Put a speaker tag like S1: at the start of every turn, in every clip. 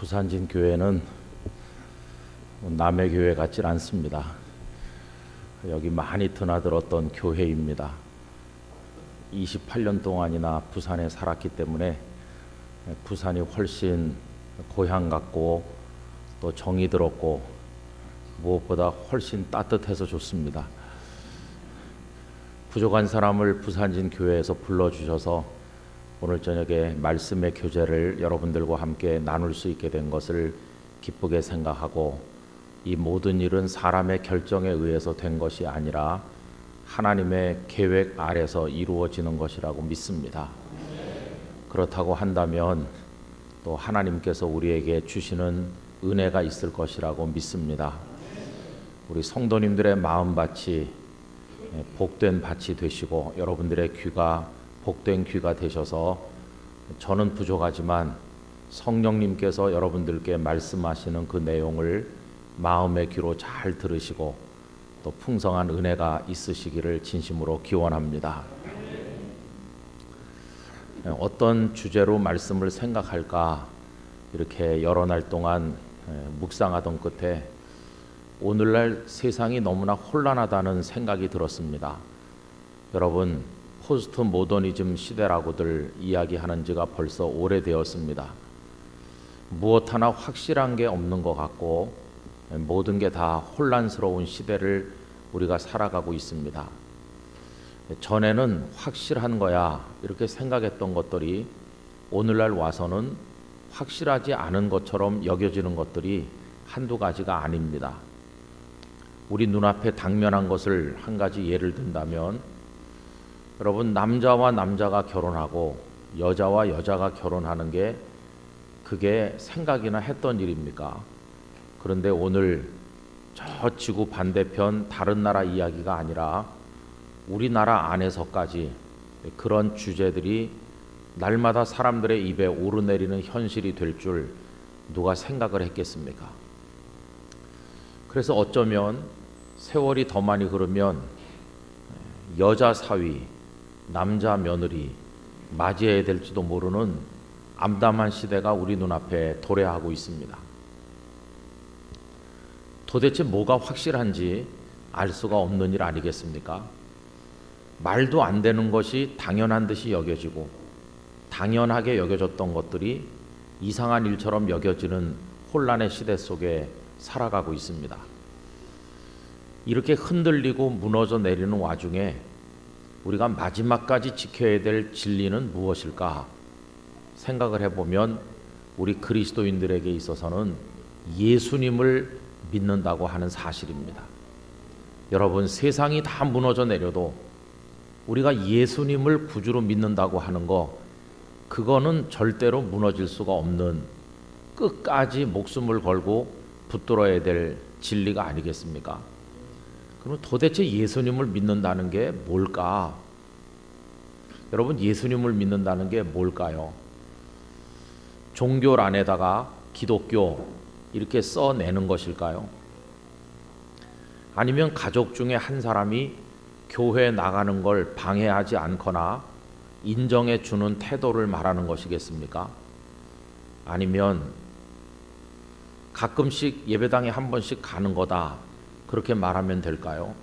S1: 부산진 교회는 남의 교회 같질 않습니다. 여기 많이 드나들었던 교회입니다. 28년 동안이나 부산에 살았기 때문에 부산이 훨씬 고향 같고 또 정이 들었고 무엇보다 훨씬 따뜻해서 좋습니다. 부족한 사람을 부산진 교회에서 불러주셔서 오늘 저녁에 말씀의 교제를 여러분들과 함께 나눌 수 있게 된 것을 기쁘게 생각하고, 이 모든 일은 사람의 결정에 의해서 된 것이 아니라 하나님의 계획 아래서 이루어지는 것이라고 믿습니다. 그렇다고 한다면 또 하나님께서 우리에게 주시는 은혜가 있을 것이라고 믿습니다. 우리 성도님들의 마음밭이 복된 밭이 되시고 여러분들의 귀가 복된 귀가 되셔서, 저는 부족하지만 성령님께서 여러분들께 말씀하시는 그 내용을 마음의 귀로 잘 들으시고 또 풍성한 은혜가 있으시기를 진심으로 기원합니다. 어떤 주제로 말씀을 생각할까 이렇게 여러 날 동안 묵상하던 끝에 오늘날 세상이 너무나 혼란하다는 생각이 들었습니다. 여러분, 포스트 모더니즘 시대라고들 이야기하는 지가 벌써 오래되었습니다. 무엇 하나 확실한 게 없는 것 같고 모든 게 다 혼란스러운 시대를 우리가 살아가고 있습니다. 전에는 확실한 거야 이렇게 생각했던 것들이 오늘날 와서는 확실하지 않은 것처럼 여겨지는 것들이 한두 가지가 아닙니다. 우리 눈앞에 당면한 것을 한 가지 예를 든다면, 여러분, 남자와 남자가 결혼하고 여자와 여자가 결혼하는 게 그게 생각이나 했던 일입니까? 그런데 오늘 저 지구 반대편 다른 나라 이야기가 아니라 우리나라 안에서까지 그런 주제들이 날마다 사람들의 입에 오르내리는 현실이 될 줄 누가 생각을 했겠습니까? 그래서 어쩌면 세월이 더 많이 흐르면 여자 사위, 남자 며느리 맞이해야 될지도 모르는 암담한 시대가 우리 눈앞에 도래하고 있습니다. 도대체 뭐가 확실한지 알 수가 없는 일 아니겠습니까? 말도 안 되는 것이 당연한 듯이 여겨지고 당연하게 여겨졌던 것들이 이상한 일처럼 여겨지는 혼란의 시대 속에 살아가고 있습니다. 이렇게 흔들리고 무너져 내리는 와중에 우리가 마지막까지 지켜야 될 진리는 무엇일까 생각을 해보면, 우리 그리스도인들에게 있어서는 예수님을 믿는다고 하는 사실입니다. 여러분, 세상이 다 무너져 내려도 우리가 예수님을 구주로 믿는다고 하는 거, 그거는 절대로 무너질 수가 없는, 끝까지 목숨을 걸고 붙들어야 될 진리가 아니겠습니까? 그럼 도대체 예수님을 믿는다는 게 뭘까? 여러분, 예수님을 믿는다는 게 뭘까요? 종교란에다가 기독교 이렇게 써내는 것일까요? 아니면 가족 중에 한 사람이 교회에 나가는 걸 방해하지 않거나 인정해 주는 태도를 말하는 것이겠습니까? 아니면 가끔씩 예배당에 한 번씩 가는 거다, 그렇게 말하면 될까요?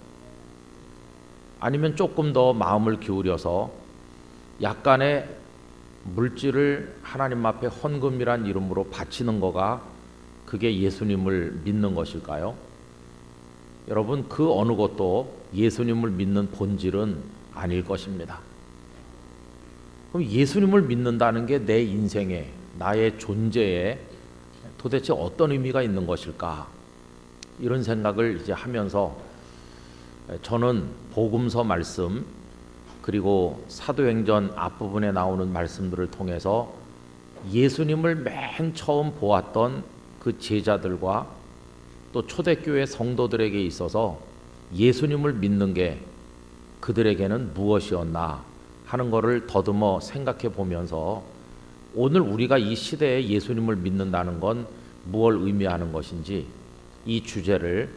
S1: 아니면 조금 더 마음을 기울여서 약간의 물질을 하나님 앞에 헌금이란 이름으로 바치는 거가 그게 예수님을 믿는 것일까요? 여러분, 그 어느 것도 예수님을 믿는 본질은 아닐 것입니다. 그럼 예수님을 믿는다는 게 내 인생에, 나의 존재에 도대체 어떤 의미가 있는 것일까? 이런 생각을 이제 하면서 저는 복음서 말씀 그리고 사도행전 앞부분에 나오는 말씀들을 통해서 예수님을 맨 처음 보았던 그 제자들과 또 초대교회 성도들에게 있어서 예수님을 믿는 게 그들에게는 무엇이었나 하는 것을 더듬어 생각해 보면서, 오늘 우리가 이 시대에 예수님을 믿는다는 건 무엇을 의미하는 것인지 이 주제를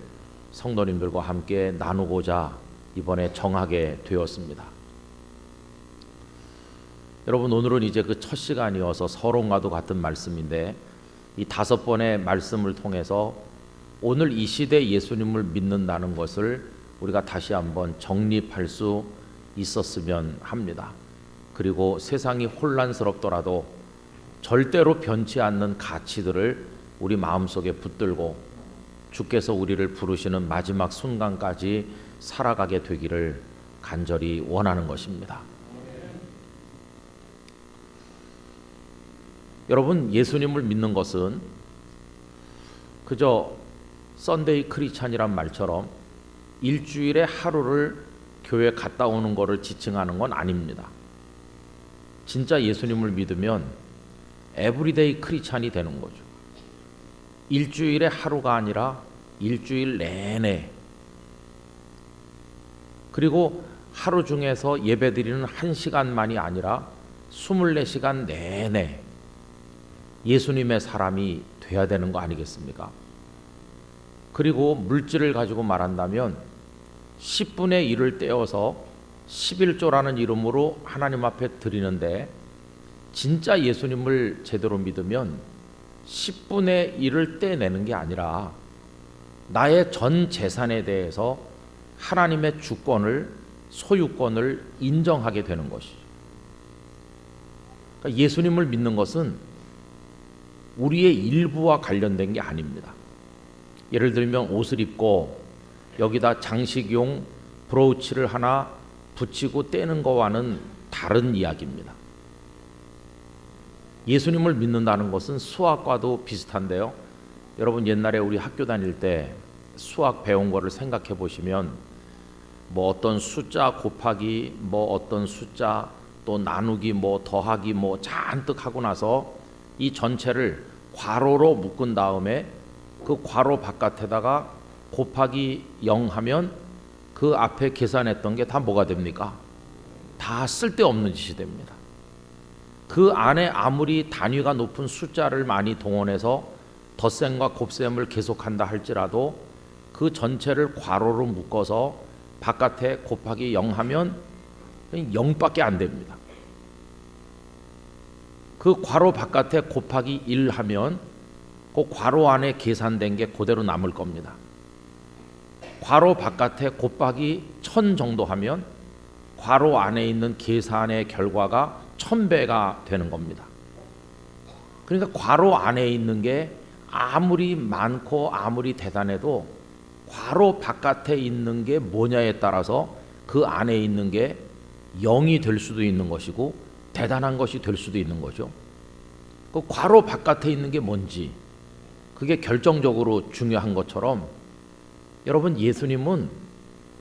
S1: 성도님들과 함께 나누고자 이번에 정하게 되었습니다. 여러분, 오늘은 이제 그 첫 시간이어서 서론과도 같은 말씀인데, 이 5번의 말씀을 통해서 오늘 이 시대 예수님을 믿는다는 것을 우리가 다시 한번 정립할 수 있었으면 합니다. 그리고 세상이 혼란스럽더라도 절대로 변치 않는 가치들을 우리 마음속에 붙들고 주께서 우리를 부르시는 마지막 순간까지 살아가게 되기를 간절히 원하는 것입니다. 여러분, 예수님을 믿는 것은 그저 썬데이 크리스찬이란 말처럼 일주일에 하루를 교회 갔다 오는 것을 지칭하는 건 아닙니다. 진짜 예수님을 믿으면 에브리데이 크리스찬이 되는 거죠. 일주일에 하루가 아니라 일주일 내내, 그리고 하루 중에서 예배드리는 1시간만이 아니라 24시간 내내 예수님의 사람이 돼야 되는 거 아니겠습니까? 그리고 물질을 가지고 말한다면 10분의 1을 떼어서 11조라는 이름으로 하나님 앞에 드리는데, 진짜 예수님을 제대로 믿으면 10분의 1을 떼내는 게 아니라 나의 전 재산에 대해서 하나님의 주권을, 소유권을 인정하게 되는 것이죠. 그러니까 예수님을 믿는 것은 우리의 일부와 관련된 게 아닙니다. 예를 들면 옷을 입고 여기다 장식용 브로치를 하나 붙이고 떼는 거와는 다른 이야기입니다. 예수님을 믿는다는 것은 수학과도 비슷한데요. 여러분, 옛날에 우리 학교 다닐 때 수학 배운 거를 생각해 보시면 뭐 어떤 숫자 곱하기, 뭐 어떤 숫자 또 나누기, 뭐 더하기, 뭐 잔뜩 하고 나서 이 전체를 괄호로 묶은 다음에 그 괄호 바깥에다가 곱하기 0 하면 그 앞에 계산했던 게 다 뭐가 됩니까? 다 쓸데없는 짓이 됩니다. 그 안에 아무리 단위가 높은 숫자를 많이 동원해서 덧셈과 곱셈을 계속한다 할지라도 그 전체를 괄호로 묶어서 바깥에 곱하기 0 하면 0밖에 안 됩니다. 그 괄호 바깥에 곱하기 1 하면 그 괄호 안에 계산된 게 그대로 남을 겁니다. 괄호 바깥에 곱하기 1000 정도 하면 괄호 안에 있는 계산의 결과가 1000배가 되는 겁니다. 그러니까 괄호 안에 있는 게 아무리 많고 아무리 대단해도 괄호 바깥에 있는 게 뭐냐에 따라서 그 안에 있는 게 0이 될 수도 있는 것이고 대단한 것이 될 수도 있는 거죠. 그 괄호 바깥에 있는 게 뭔지 그게 결정적으로 중요한 것처럼, 여러분, 예수님은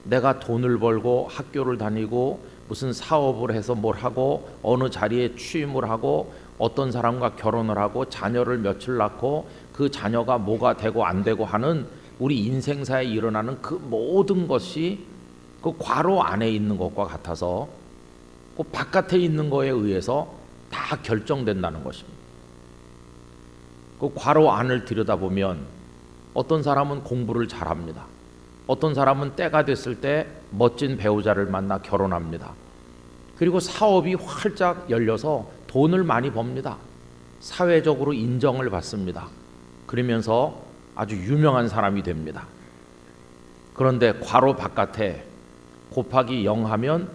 S1: 내가 돈을 벌고 학교를 다니고 무슨 사업을 해서 뭘 하고 어느 자리에 취임을 하고 어떤 사람과 결혼을 하고 자녀를 며칠 낳고 그 자녀가 뭐가 되고 안 되고 하는 우리 인생사에 일어나는 그 모든 것이 그 괄호 안에 있는 것과 같아서 그 바깥에 있는 거에 의해서 다 결정된다는 것입니다. 그 괄호 안을 들여다보면 어떤 사람은 공부를 잘합니다. 어떤 사람은 때가 됐을 때 멋진 배우자를 만나 결혼합니다. 그리고 사업이 활짝 열려서 돈을 많이 법니다. 사회적으로 인정을 받습니다. 그러면서 아주 유명한 사람이 됩니다. 그런데 괄호 바깥에 곱하기 0 하면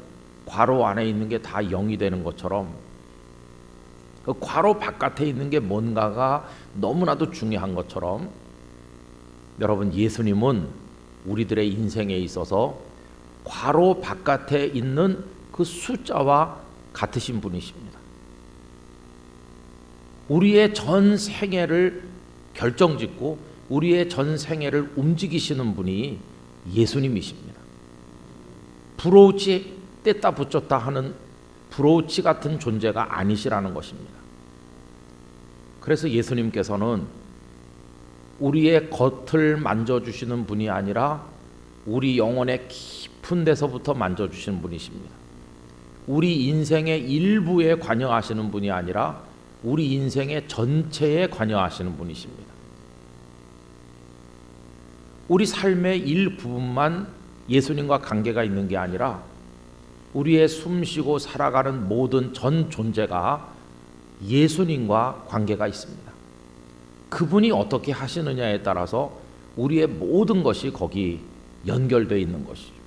S1: 괄호 안에 있는 게 다 0이 되는 것처럼 그 괄호 바깥에 있는 게 뭔가가 너무나도 중요한 것처럼, 여러분, 예수님은 우리들의 인생에 있어서 괄호 바깥에 있는 그 숫자와 같으신 분이십니다. 우리의 전 생애를 결정짓고 우리의 전 생애를 움직이시는 분이 예수님이십니다. 브로치 뗐다 붙였다 하는 브로치 같은 존재가 아니시라는 것입니다. 그래서 예수님께서는 우리의 겉을 만져주시는 분이 아니라 우리 영혼의 깊은 데서부터 만져주시는 분이십니다. 우리 인생의 일부에 관여하시는 분이 아니라 우리 인생의 전체에 관여하시는 분이십니다. 우리 삶의 일부분만 예수님과 관계가 있는 게 아니라 우리의 숨쉬고 살아가는 모든 전 존재가 예수님과 관계가 있습니다. 그분이 어떻게 하시느냐에 따라서 우리의 모든 것이 거기 연결되어 있는 것이죠.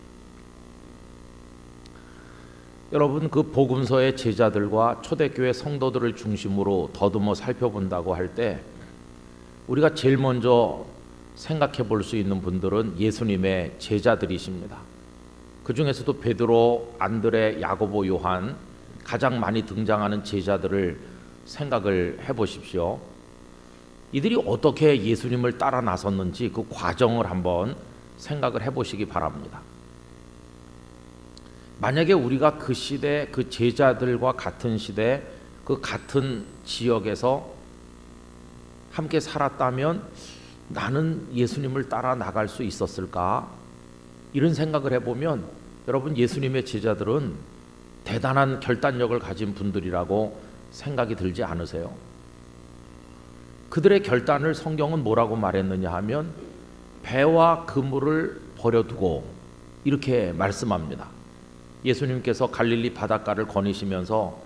S1: 여러분, 그 복음서의 제자들과 초대교회 성도들을 중심으로 더듬어 살펴본다고 할 때 우리가 제일 먼저 생각해 볼 수 있는 분들은 예수님의 제자들이십니다. 그 중에서도 베드로, 안드레, 야고보, 요한 가장 많이 등장하는 제자들을 생각을 해보십시오. 이들이 어떻게 예수님을 따라 나섰는지 그 과정을 한번 생각을 해보시기 바랍니다. 만약에 우리가 그 시대 그 제자들과 같은 시대 그 같은 지역에서 함께 살았다면 나는 예수님을 따라 나갈 수 있었을까? 이런 생각을 해보면 여러분, 예수님의 제자들은 대단한 결단력을 가진 분들이라고 생각이 들지 않으세요? 그들의 결단을 성경은 뭐라고 말했느냐 하면 배와 그물을 버려두고 이렇게 말씀합니다. 예수님께서 갈릴리 바닷가를 거니시면서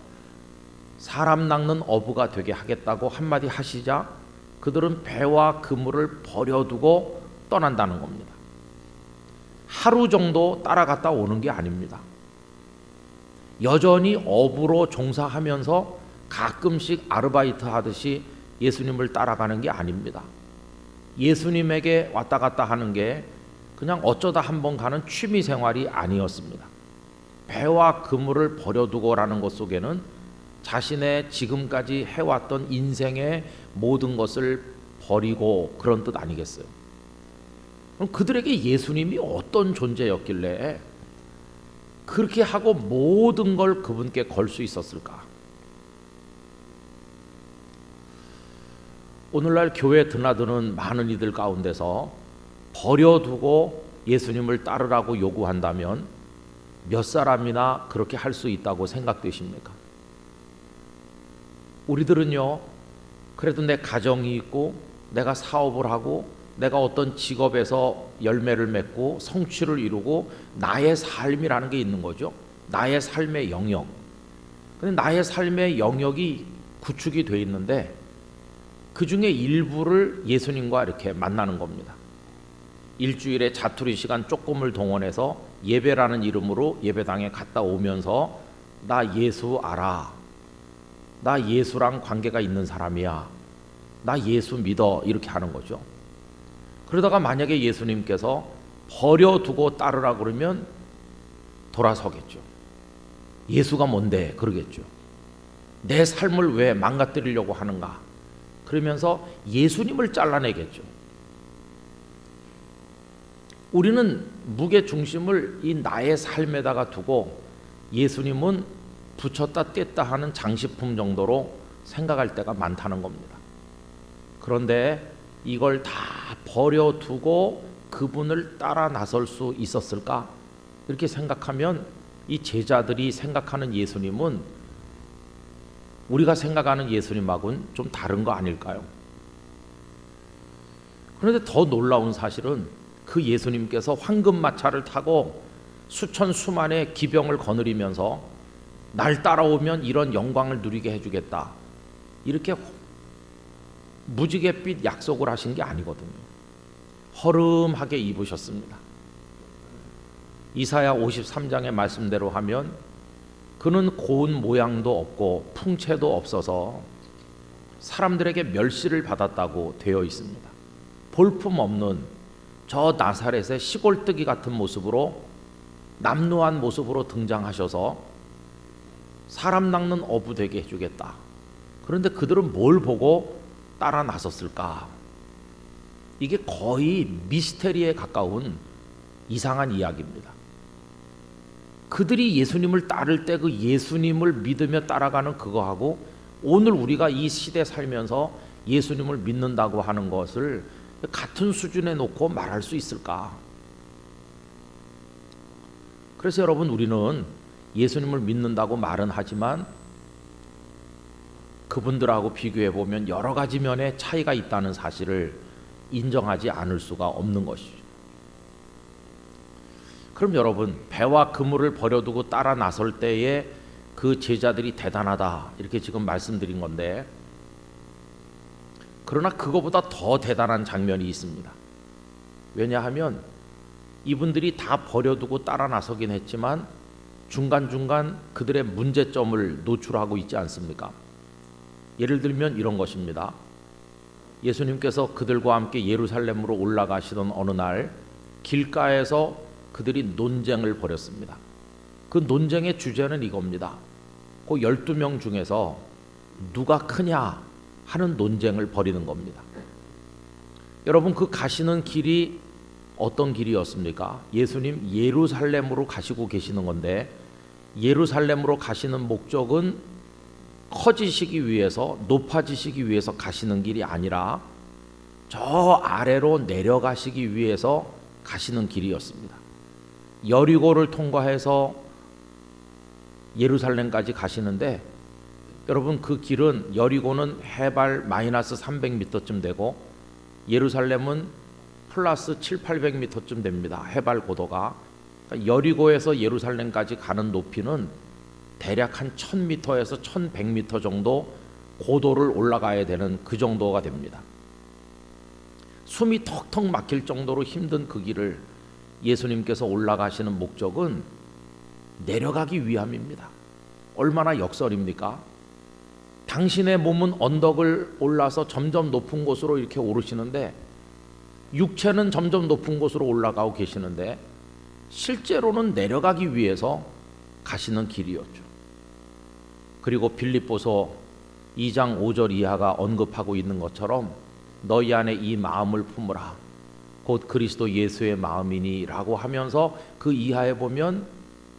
S1: 사람 낚는 어부가 되게 하겠다고 한마디 하시자 그들은 배와 그물을 버려두고 떠난다는 겁니다. 하루 정도 따라갔다 오는 게 아닙니다. 여전히 어부로 종사하면서 가끔씩 아르바이트 하듯이 예수님을 따라가는 게 아닙니다. 예수님에게 왔다 갔다 하는 게 그냥 어쩌다 한번 가는 취미 생활이 아니었습니다. 배와 그물을 버려두고라는 것 속에는 자신의 지금까지 해왔던 인생의 모든 것을 버리고 그런 뜻 아니겠어요? 그럼 그들에게 예수님이 어떤 존재였길래 그렇게 하고 모든 걸 그분께 걸 수 있었을까? 오늘날 교회에 드나드는 많은 이들 가운데서 버려두고 예수님을 따르라고 요구한다면 몇 사람이나 그렇게 할 수 있다고 생각되십니까? 우리들은요, 그래도 내 가정이 있고 내가 사업을 하고 내가 어떤 직업에서 열매를 맺고 성취를 이루고 나의 삶이라는 게 있는 거죠. 나의 삶의 영역. 근데 나의 삶의 영역이 구축이 돼 있는데 그 중에 일부를 예수님과 이렇게 만나는 겁니다. 일주일에 자투리 시간 조금을 동원해서 예배라는 이름으로 예배당에 갔다 오면서 나 예수 알아. 나 예수랑 관계가 있는 사람이야. 나 예수 믿어. 이렇게 하는 거죠. 그러다가 만약에 예수님께서 버려두고 따르라 그러면 돌아서겠죠. 예수가 뭔데? 그러겠죠. 내 삶을 왜 망가뜨리려고 하는가? 그러면서 예수님을 잘라내겠죠. 우리는 무게 중심을 이 나의 삶에다가 두고 예수님은 붙였다 뗐다 하는 장식품 정도로 생각할 때가 많다는 겁니다. 그런데 이걸 다 버려두고 그분을 따라 나설 수 있었을까? 이렇게 생각하면 이 제자들이 생각하는 예수님은 우리가 생각하는 예수님하고는 좀 다른 거 아닐까요? 그런데 더 놀라운 사실은 그 예수님께서 황금마차를 타고 수천 수만의 기병을 거느리면서 날 따라오면 이런 영광을 누리게 해주겠다, 이렇게 무지갯빛 약속을 하신 게 아니거든요. 허름하게 입으셨습니다. 이사야 53장의 말씀대로 하면 그는 고운 모양도 없고 풍채도 없어서 사람들에게 멸시를 받았다고 되어 있습니다. 볼품없는 저 나사렛의 시골뜨기 같은 모습으로, 남루한 모습으로 등장하셔서 사람 낚는 어부 되게 해주겠다. 그런데 그들은 뭘 보고 따라 나섰을까? 이게 거의 미스테리에 가까운 이상한 이야기입니다. 그들이 예수님을 따를 때 그 예수님을 믿으며 따라가는 그거하고 오늘 우리가 이 시대 살면서 예수님을 믿는다고 하는 것을 같은 수준에 놓고 말할 수 있을까? 그래서 여러분, 우리는 예수님을 믿는다고 말은 하지만 그분들하고 비교해 보면 여러 가지 면에 차이가 있다는 사실을 인정하지 않을 수가 없는 것이죠. 그럼 여러분, 배와 그물을 버려두고 따라 나설 때에 그 제자들이 대단하다, 이렇게 지금 말씀드린 건데, 그러나 그거보다 더 대단한 장면이 있습니다. 왜냐하면 이분들이 다 버려두고 따라 나서긴 했지만 중간중간 그들의 문제점을 노출하고 있지 않습니까? 예를 들면 이런 것입니다. 예수님께서 그들과 함께 예루살렘으로 올라가시던 어느 날 길가에서 그들이 논쟁을 벌였습니다. 그 논쟁의 주제는 이겁니다. 그 12명 중에서 누가 크냐 하는 논쟁을 벌이는 겁니다. 여러분, 그 가시는 길이 어떤 길이었습니까? 예수님 예루살렘으로 가시고 계시는 건데, 예루살렘으로 가시는 목적은 커지시기 위해서, 높아지시기 위해서 가시는 길이 아니라 저 아래로 내려가시기 위해서 가시는 길이었습니다. 여리고를 통과해서 예루살렘까지 가시는데, 여러분, 그 길은, 여리고는 해발 마이너스 300m쯤 되고 예루살렘은 플러스 700~800m쯤 됩니다. 해발 고도가. 그러니까 여리고에서 예루살렘까지 가는 높이는 대략 한 1000m에서 1100m 정도 고도를 올라가야 되는 그 정도가 됩니다. 숨이 턱턱 막힐 정도로 힘든 그 길을 예수님께서 올라가시는 목적은 내려가기 위함입니다. 얼마나 역설입니까? 당신의 몸은 언덕을 올라서 점점 높은 곳으로 이렇게 오르시는데, 육체는 점점 높은 곳으로 올라가고 계시는데 실제로는 내려가기 위해서 가시는 길이었죠. 그리고 빌립보서 2장 5절 이하가 언급하고 있는 것처럼 너희 안에 이 마음을 품으라 곧 그리스도 예수의 마음이니 라고 하면서 그 이하에 보면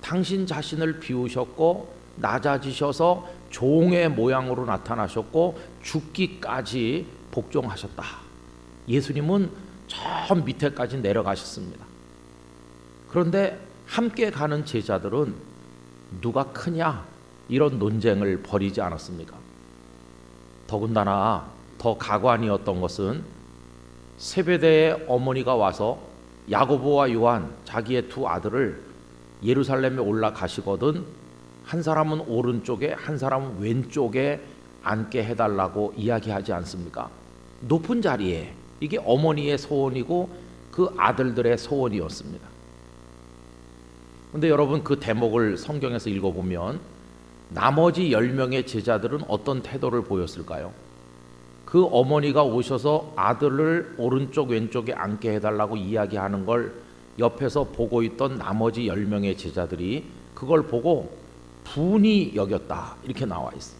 S1: 당신 자신을 비우셨고 낮아지셔서 종의 모양으로 나타나셨고 죽기까지 복종하셨다. 예수님은 저 밑에까지 내려가셨습니다. 그런데 함께 가는 제자들은 누가 크냐 이런 논쟁을 벌이지 않았습니까? 더군다나 더 가관이었던 것은 세베대의 어머니가 와서 야고보와 요한 자기의 두 아들을 예루살렘에 올라가시거든 한 사람은 오른쪽에 한 사람은 왼쪽에 앉게 해달라고 이야기하지 않습니까? 높은 자리에. 이게 어머니의 소원이고 그 아들들의 소원이었습니다. 그런데 여러분, 그 대목을 성경에서 읽어보면 나머지 10명의 제자들은 어떤 태도를 보였을까요? 그 어머니가 오셔서 아들을 오른쪽 왼쪽에 앉게 해달라고 이야기하는 걸 옆에서 보고 있던 나머지 10명의 제자들이 그걸 보고 분이 여겼다 이렇게 나와 있어요.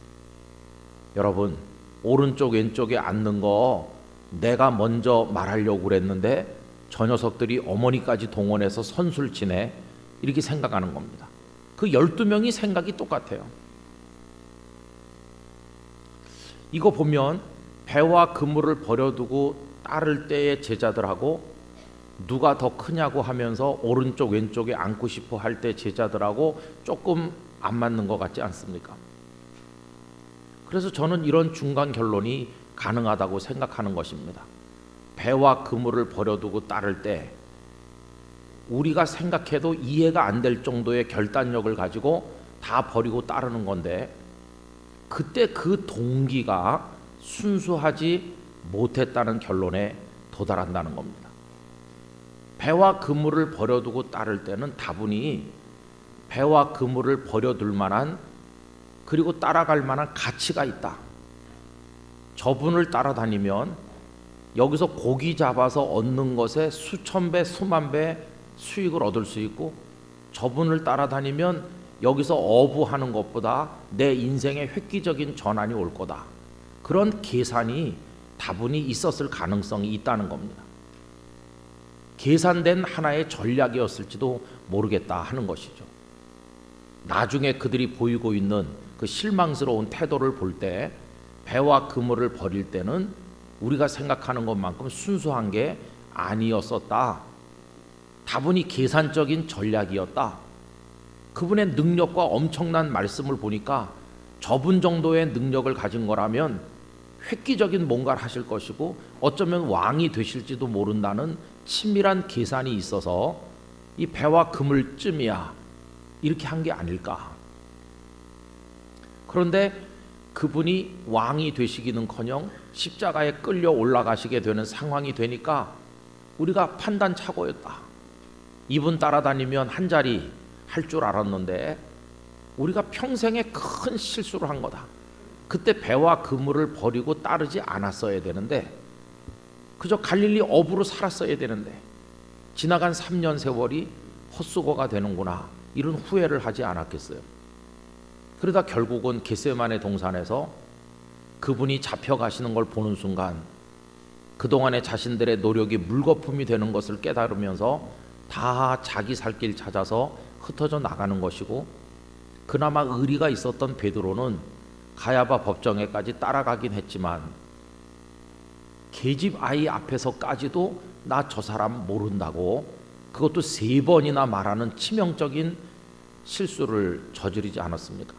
S1: 여러분, 오른쪽 왼쪽에 앉는 거 내가 먼저 말하려고 그랬는데 저 녀석들이 어머니까지 동원해서 선술치네 이렇게 생각하는 겁니다. 그 12명이 생각이 똑같아요. 이거 보면 배와 그물을 버려두고 따를 때의 제자들하고 누가 더 크냐고 하면서 오른쪽 왼쪽에 앉고 싶어 할 때 제자들하고 조금 안 맞는 것 같지 않습니까? 그래서 저는 이런 중간 결론이 가능하다고 생각하는 것입니다. 배와 그물을 버려두고 따를 때 우리가 생각해도 이해가 안 될 정도의 결단력을 가지고 다 버리고 따르는 건데, 그때 그 동기가 순수하지 못했다는 결론에 도달한다는 겁니다. 배와 그물을 버려두고 따를 때는 다분히 배와 그물을 버려둘 만한, 그리고 따라갈 만한 가치가 있다. 저분을 따라다니면 여기서 고기 잡아서 얻는 것에 수천 배 수만 배 수익을 얻을 수 있고, 저분을 따라다니면 여기서 어부하는 것보다 내 인생에 획기적인 전환이 올 거다. 그런 계산이 다분히 있었을 가능성이 있다는 겁니다. 계산된 하나의 전략이었을지도 모르겠다 하는 것이죠. 나중에 그들이 보이고 있는 그 실망스러운 태도를 볼 때 배와 그물을 버릴 때는 우리가 생각하는 것만큼 순수한 게 아니었었다. 다분히 계산적인 전략이었다. 그분의 능력과 엄청난 말씀을 보니까 저분 정도의 능력을 가진 거라면 획기적인 뭔가를 하실 것이고 어쩌면 왕이 되실지도 모른다는 친밀한 계산이 있어서 이 배와 그물쯤이야 이렇게 한 게 아닐까. 그런데 그분이 왕이 되시기는커녕 십자가에 끌려 올라가시게 되는 상황이 되니까 우리가 판단착오였다. 이분 따라다니면 한 자리 할 줄 알았는데 우리가 평생에 큰 실수를 한 거다. 그때 배와 그물을 버리고 따르지 않았어야 되는데 그저 갈릴리 어부로 살았어야 되는데 지나간 3년 세월이 헛수고가 되는구나, 이런 후회를 하지 않았겠어요. 그러다 결국은 겟세마네 동산에서 그분이 잡혀가시는 걸 보는 순간 그동안의 자신들의 노력이 물거품이 되는 것을 깨달으면서 다 자기 살 길 찾아서 흩어져 나가는 것이고, 그나마 의리가 있었던 베드로는 가야바 법정에까지 따라가긴 했지만 계집 아이 앞에서까지도 나 저 사람 모른다고, 그것도 3번이나 말하는 치명적인 실수를 저지르지 않았습니까?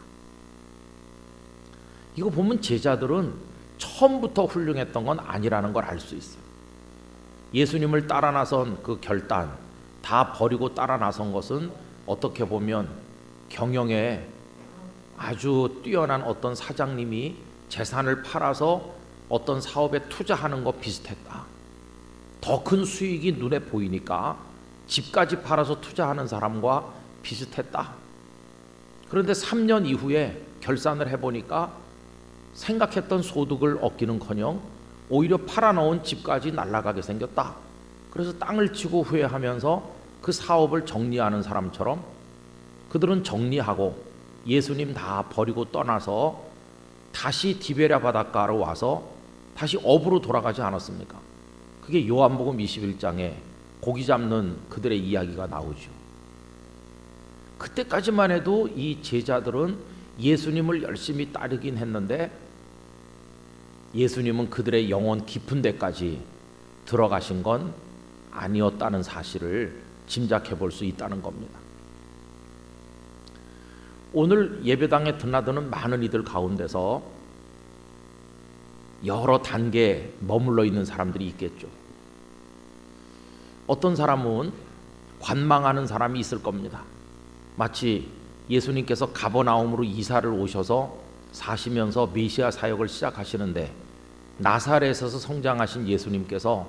S1: 이거 보면 제자들은 처음부터 훌륭했던 건 아니라는 걸 알 수 있어요. 예수님을 따라 나선 그 결단, 다 버리고 따라 나선 것은 어떻게 보면 경영에 아주 뛰어난 어떤 사장님이 재산을 팔아서 어떤 사업에 투자하는 것 비슷했다. 더 큰 수익이 눈에 보이니까 집까지 팔아서 투자하는 사람과 비슷했다. 그런데 3년 이후에 결산을 해보니까 생각했던 소득을 얻기는커녕 오히려 팔아놓은 집까지 날아가게 생겼다. 그래서 땅을 치고 후회하면서 그 사업을 정리하는 사람처럼 그들은 정리하고 예수님 다 버리고 떠나서 다시 디베랴 바닷가로 와서 다시 업으로 돌아가지 않았습니까? 그게 요한복음 21장에 고기 잡는 그들의 이야기가 나오죠. 그때까지만 해도 이 제자들은 예수님을 열심히 따르긴 했는데 예수님은 그들의 영혼 깊은 데까지 들어가신 건 아니었다는 사실을 짐작해 볼 수 있다는 겁니다. 오늘 예배당에 드나드는 많은 이들 가운데서 여러 단계에 머물러 있는 사람들이 있겠죠. 어떤 사람은 관망하는 사람이 있을 겁니다. 마치 예수님께서 가버나움으로 이사를 오셔서 사시면서 메시아 사역을 시작하시는데 나사렛에서 성장하신 예수님께서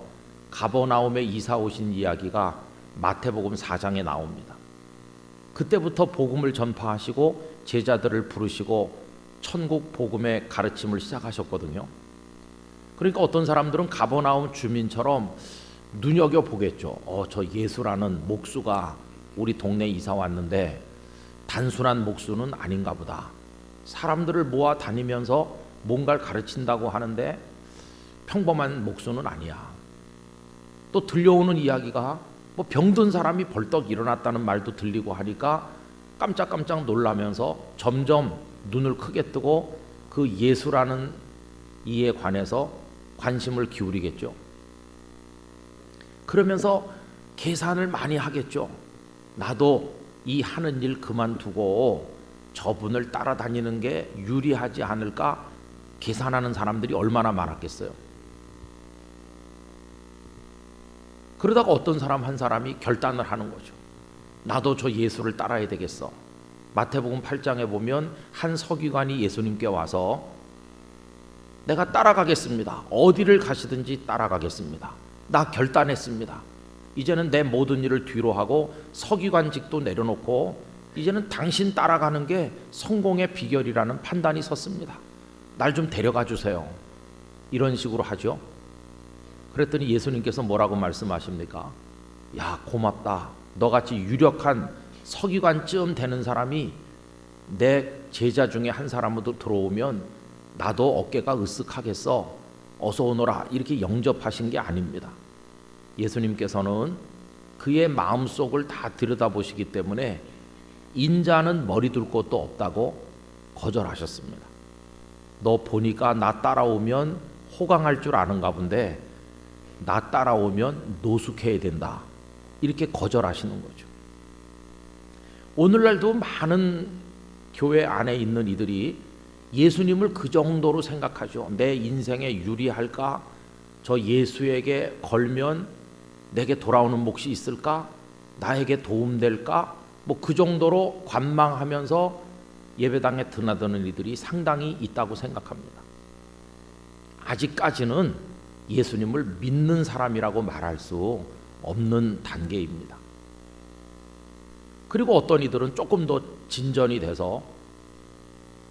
S1: 가버나움에 이사 오신 이야기가 마태복음 4장에 나옵니다. 그때부터 복음을 전파하시고 제자들을 부르시고 천국 복음의 가르침을 시작하셨거든요. 그러니까 어떤 사람들은 가버나움 주민처럼 눈여겨보겠죠. 저 예수라는 목수가 우리 동네에 이사 왔는데 단순한 목수는 아닌가 보다. 사람들을 모아 다니면서 뭔가를 가르친다고 하는데 평범한 목수는 아니야. 또 들려오는 이야기가 뭐 병든 사람이 벌떡 일어났다는 말도 들리고 하니까 깜짝깜짝 놀라면서 점점 눈을 크게 뜨고 그 예수라는 이에 관해서 관심을 기울이겠죠. 그러면서 계산을 많이 하겠죠. 나도 이 하는 일 그만두고 저분을 따라다니는 게 유리하지 않을까 계산하는 사람들이 얼마나 많았겠어요. 그러다가 어떤 사람 한 사람이 결단을 하는 거죠. 나도 저 예수를 따라야 되겠어. 마태복음 8장에 보면 한 서기관이 예수님께 와서 내가 따라가겠습니다. 어디를 가시든지 따라가겠습니다. 나 결단했습니다. 이제는 내 모든 일을 뒤로 하고 서기관직도 내려놓고 이제는 당신 따라가는 게 성공의 비결이라는 판단이 섰습니다. 날 좀 데려가 주세요. 이런 식으로 하죠. 그랬더니 예수님께서 뭐라고 말씀하십니까? 야, 고맙다. 너같이 유력한 서기관쯤 되는 사람이 내 제자 중에 한 사람으로 들어오면 나도 어깨가 으쓱하겠어. 어서 오너라. 이렇게 영접하신 게 아닙니다. 예수님께서는 그의 마음속을 다 들여다보시기 때문에 인자는 머리 둘 곳도 없다고 거절하셨습니다. 너 보니까 나 따라오면 호강할 줄 아는가 본데 나 따라오면 노숙해야 된다. 이렇게 거절하시는 거죠. 오늘날도 많은 교회 안에 있는 이들이 예수님을 그 정도로 생각하죠. 내 인생에 유리할까? 저 예수에게 걸면 내게 돌아오는 몫이 있을까? 나에게 도움될까? 뭐 그 정도로 관망하면서 예배당에 드나드는 이들이 상당히 있다고 생각합니다. 아직까지는 예수님을 믿는 사람이라고 말할 수 없는 단계입니다. 그리고 어떤 이들은 조금 더 진전이 돼서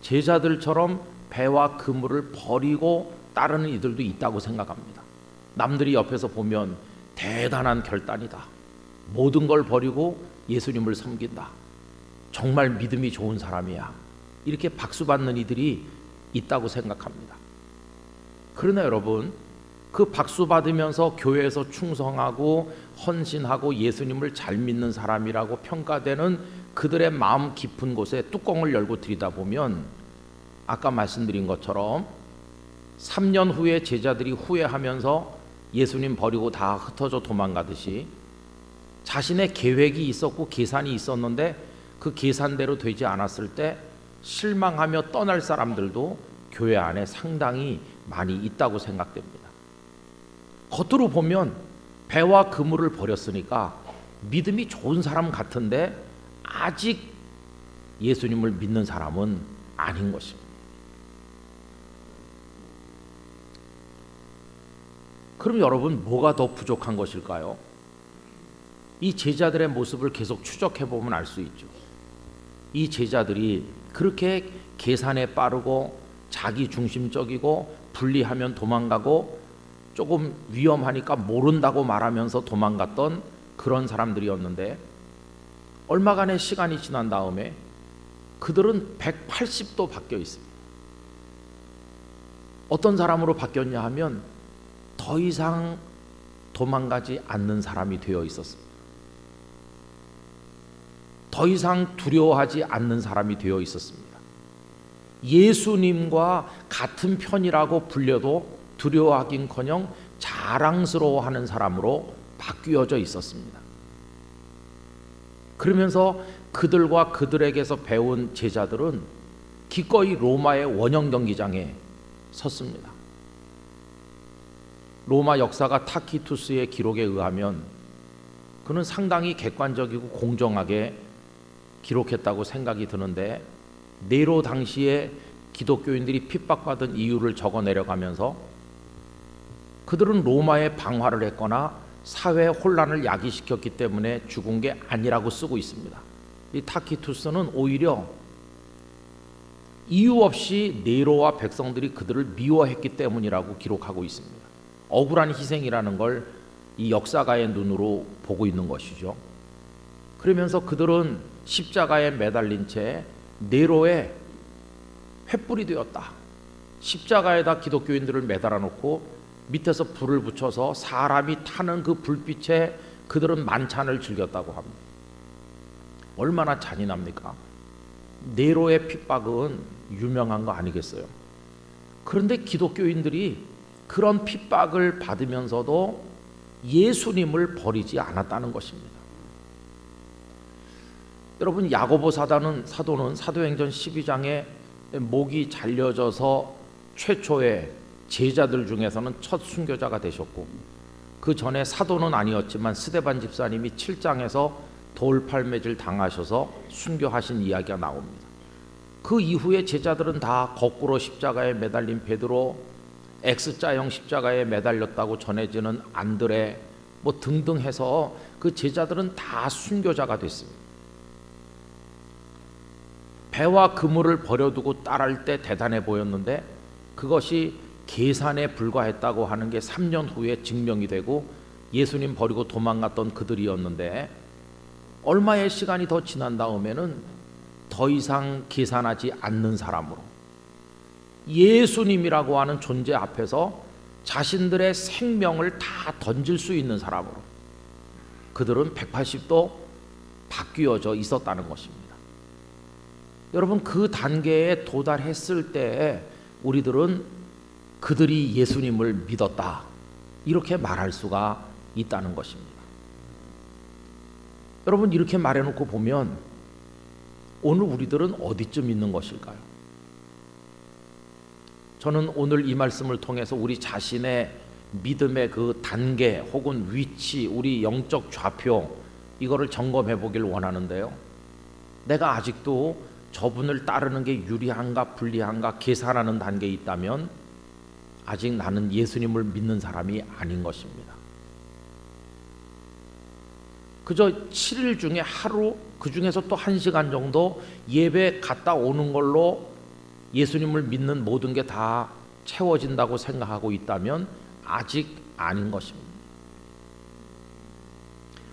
S1: 제자들처럼 배와 그물을 버리고 따르는 이들도 있다고 생각합니다. 남들이 옆에서 보면 대단한 결단이다. 모든 걸 버리고 예수님을 섬긴다. 정말 믿음이 좋은 사람이야. 이렇게 박수 받는 이들이 있다고 생각합니다. 그러나 여러분, 그 박수 받으면서 교회에서 충성하고 헌신하고 예수님을 잘 믿는 사람이라고 평가되는 그들의 마음 깊은 곳에 뚜껑을 열고 들여다보면 아까 말씀드린 것처럼 3년 후에 제자들이 후회하면서 예수님 버리고 다 흩어져 도망가듯이 자신의 계획이 있었고 계산이 있었는데 그 계산대로 되지 않았을 때 실망하며 떠날 사람들도 교회 안에 상당히 많이 있다고 생각됩니다. 겉으로 보면 배와 그물을 버렸으니까 믿음이 좋은 사람 같은데 아직 예수님을 믿는 사람은 아닌 것입니다. 그럼 여러분, 뭐가 더 부족한 것일까요? 이 제자들의 모습을 계속 추적해 보면 알 수 있죠. 이 제자들이 그렇게 계산에 빠르고 자기 중심적이고 분리하면 도망가고 조금 위험하니까 모른다고 말하면서 도망갔던 그런 사람들이었는데 얼마간의 시간이 지난 다음에 그들은 180도 바뀌어 있습니다. 어떤 사람으로 바뀌었냐 하면 더 이상 도망가지 않는 사람이 되어 있었습니다. 더 이상 두려워하지 않는 사람이 되어 있었습니다. 예수님과 같은 편이라고 불려도 두려워하긴커녕 자랑스러워하는 사람으로 바뀌어져 있었습니다. 그러면서 그들과 그들에게서 배운 제자들은 기꺼이 로마의 원형 경기장에 섰습니다. 로마 역사가 타키투스의 기록에 의하면 그는 상당히 객관적이고 공정하게 기록했다고 생각이 드는데 네로 당시에 기독교인들이 핍박받은 이유를 적어 내려가면서 그들은 로마에 방화를 했거나 사회 혼란을 야기시켰기 때문에 죽은 게 아니라고 쓰고 있습니다. 이 타키투스는 오히려 이유 없이 네로와 백성들이 그들을 미워했기 때문이라고 기록하고 있습니다. 억울한 희생이라는 걸 이 역사가의 눈으로 보고 있는 것이죠. 그러면서 그들은 십자가에 매달린 채 네로의 횃불이 되었다. 십자가에다 기독교인들을 매달아 놓고 밑에서 불을 붙여서 사람이 타는 그 불빛에 그들은 만찬을 즐겼다고 합니다. 얼마나 잔인합니까? 네로의 핍박은 유명한 거 아니겠어요? 그런데 기독교인들이 그런 핍박을 받으면서도 예수님을 버리지 않았다는 것입니다. 여러분, 야고보 사도는 사도행전 12장에 목이 잘려져서 최초의 제자들 중에서는 첫 순교자가 되셨고, 그 전에 사도는 아니었지만 스데반 집사님이 7장에서 돌팔매질 당하셔서 순교하신 이야기가 나옵니다. 그 이후에 제자들은 다 거꾸로 십자가에 매달린 베드로, X자형 십자가에 매달렸다고 전해지는 안드레 뭐 등등 해서 그 제자들은 다 순교자가 됐습니다. 배와 그물을 버려두고 따를 때 대단해 보였는데 그것이 계산에 불과했다고 하는 게 3년 후에 증명이 되고 예수님 버리고 도망갔던 그들이었는데 얼마의 시간이 더 지난 다음에는 더 이상 계산하지 않는 사람으로 예수님이라고 하는 존재 앞에서 자신들의 생명을 다 던질 수 있는 사람으로 그들은 180도 바뀌어져 있었다는 것입니다. 여러분, 그 단계에 도달했을 때 우리들은 그들이 예수님을 믿었다 이렇게 말할 수가 있다는 것입니다. 여러분, 이렇게 말해놓고 보면 오늘 우리들은 어디쯤 있는 것일까요? 저는 오늘 이 말씀을 통해서 우리 자신의 믿음의 그 단계 혹은 위치, 우리 영적 좌표 이거를 점검해 보길 원하는데요. 내가 아직도 저분을 따르는 게 유리한가 불리한가 계산하는 단계에 있다면 아직 나는 예수님을 믿는 사람이 아닌 것입니다. 그저 7일 중에 하루, 그 중에서 또 1시간 정도 예배 갔다 오는 걸로 예수님을 믿는 모든 게 다 채워진다고 생각하고 있다면 아직 아닌 것입니다.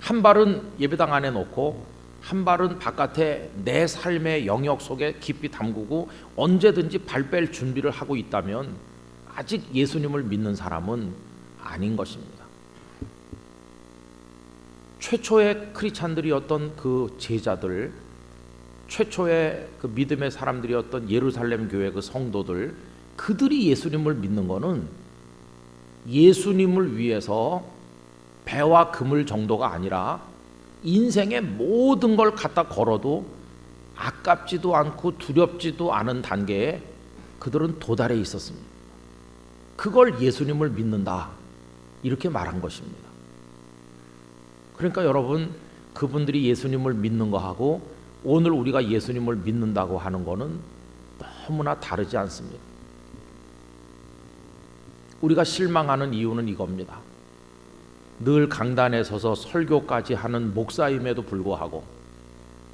S1: 한 발은 예배당 안에 놓고 한 발은 바깥에 내 삶의 영역 속에 깊이 담그고 언제든지 발 뺄 준비를 하고 있다면 아직 예수님을 믿는 사람은 아닌 것입니다. 최초의 크리스찬들이었던 그 제자들, 최초의 그 믿음의 사람들이었던 예루살렘 교회 그 성도들, 그들이 예수님을 믿는 것은 예수님을 위해서 배와 그물 정도가 아니라 인생의 모든 걸 갖다 걸어도 아깝지도 않고 두렵지도 않은 단계에 그들은 도달해 있었습니다. 그걸 예수님을 믿는다, 이렇게 말한 것입니다. 그러니까 여러분, 그분들이 예수님을 믿는 거하고 오늘 우리가 예수님을 믿는다고 하는 거는 너무나 다르지 않습니다. 우리가 실망하는 이유는 이겁니다. 늘 강단에 서서 설교까지 하는 목사임에도 불구하고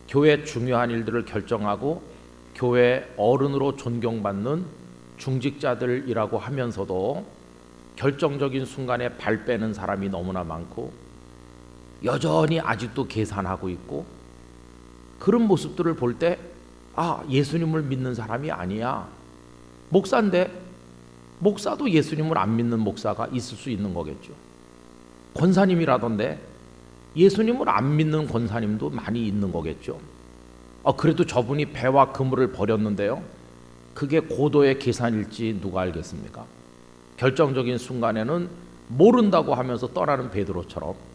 S1: 교회 중요한 일들을 결정하고 교회 어른으로 존경받는 중직자들이라고 하면서도 결정적인 순간에 발 빼는 사람이 너무나 많고 여전히 아직도 계산하고 있고, 그런 모습들을 볼 때 예수님을 믿는 사람이 아니야. 목사인데 목사도 예수님을 안 믿는 목사가 있을 수 있는 거겠죠. 권사님이라던데 예수님을 안 믿는 권사님도 많이 있는 거겠죠. 그래도 저분이 배와 그물을 버렸는데요, 그게 고도의 계산일지 누가 알겠습니까? 결정적인 순간에는 모른다고 하면서 떠나는 베드로처럼.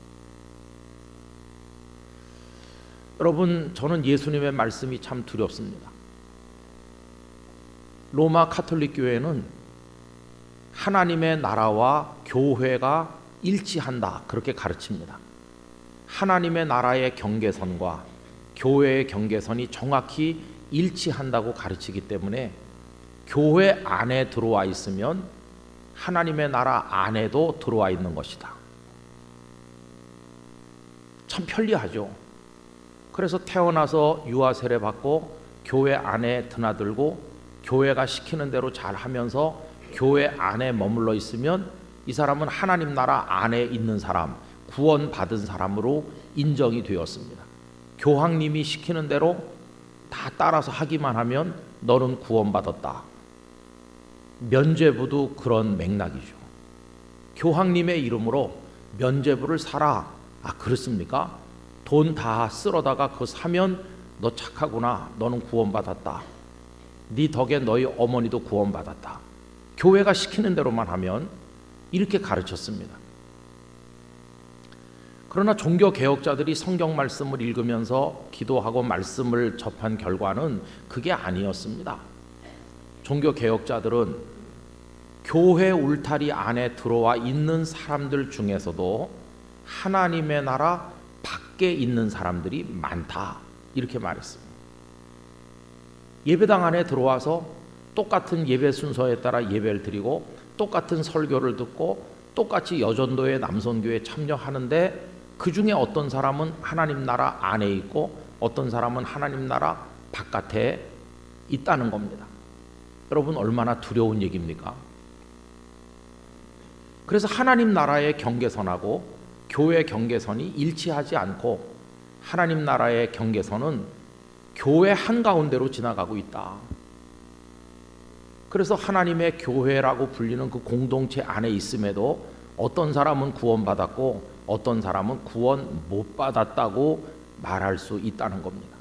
S1: 여러분, 저는 예수님의 말씀이 참 두렵습니다. 로마 가톨릭 교회는 하나님의 나라와 교회가 일치한다, 그렇게 가르칩니다. 하나님의 나라의 경계선과 교회의 경계선이 정확히 일치한다고 가르치기 때문에 교회 안에 들어와 있으면 하나님의 나라 안에도 들어와 있는 것이다. 참 편리하죠. 그래서 태어나서 유아 세례 받고 교회 안에 드나들고 교회가 시키는 대로 잘 하면서 교회 안에 머물러 있으면 이 사람은 하나님 나라 안에 있는 사람, 구원받은 사람으로 인정이 되었습니다. 교황님이 시키는 대로 다 따라서 하기만 하면 너는 구원받았다. 면죄부도 그런 맥락이죠. 교황님의 이름으로 면죄부를 사라. 그렇습니까? 돈 다 쓸어다가 그거 사면 너 착하구나, 너는 구원받았다. 네 덕에 너희 어머니도 구원받았다. 교회가 시키는 대로만 하면, 이렇게 가르쳤습니다. 그러나 종교개혁자들이 성경 말씀을 읽으면서 기도하고 말씀을 접한 결과는 그게 아니었습니다. 종교개혁자들은 교회 울타리 안에 들어와 있는 사람들 중에서도 하나님의 나라 밖에 있는 사람들이 많다, 이렇게 말했습니다. 예배당 안에 들어와서 똑같은 예배 순서에 따라 예배를 드리고 똑같은 설교를 듣고 똑같이 여전도회 남선교회에 참여하는데 그 중에 어떤 사람은 하나님 나라 안에 있고 어떤 사람은 하나님 나라 바깥에 있다는 겁니다. 여러분, 얼마나 두려운 얘기입니까? 그래서 하나님 나라의 경계선하고 교회 경계선이 일치하지 않고 하나님 나라의 경계선은 교회 한가운데로 지나가고 있다. 그래서 하나님의 교회라고 불리는 그 공동체 안에 있음에도 어떤 사람은 구원받았고 어떤 사람은 구원 못 받았다고 말할 수 있다는 겁니다.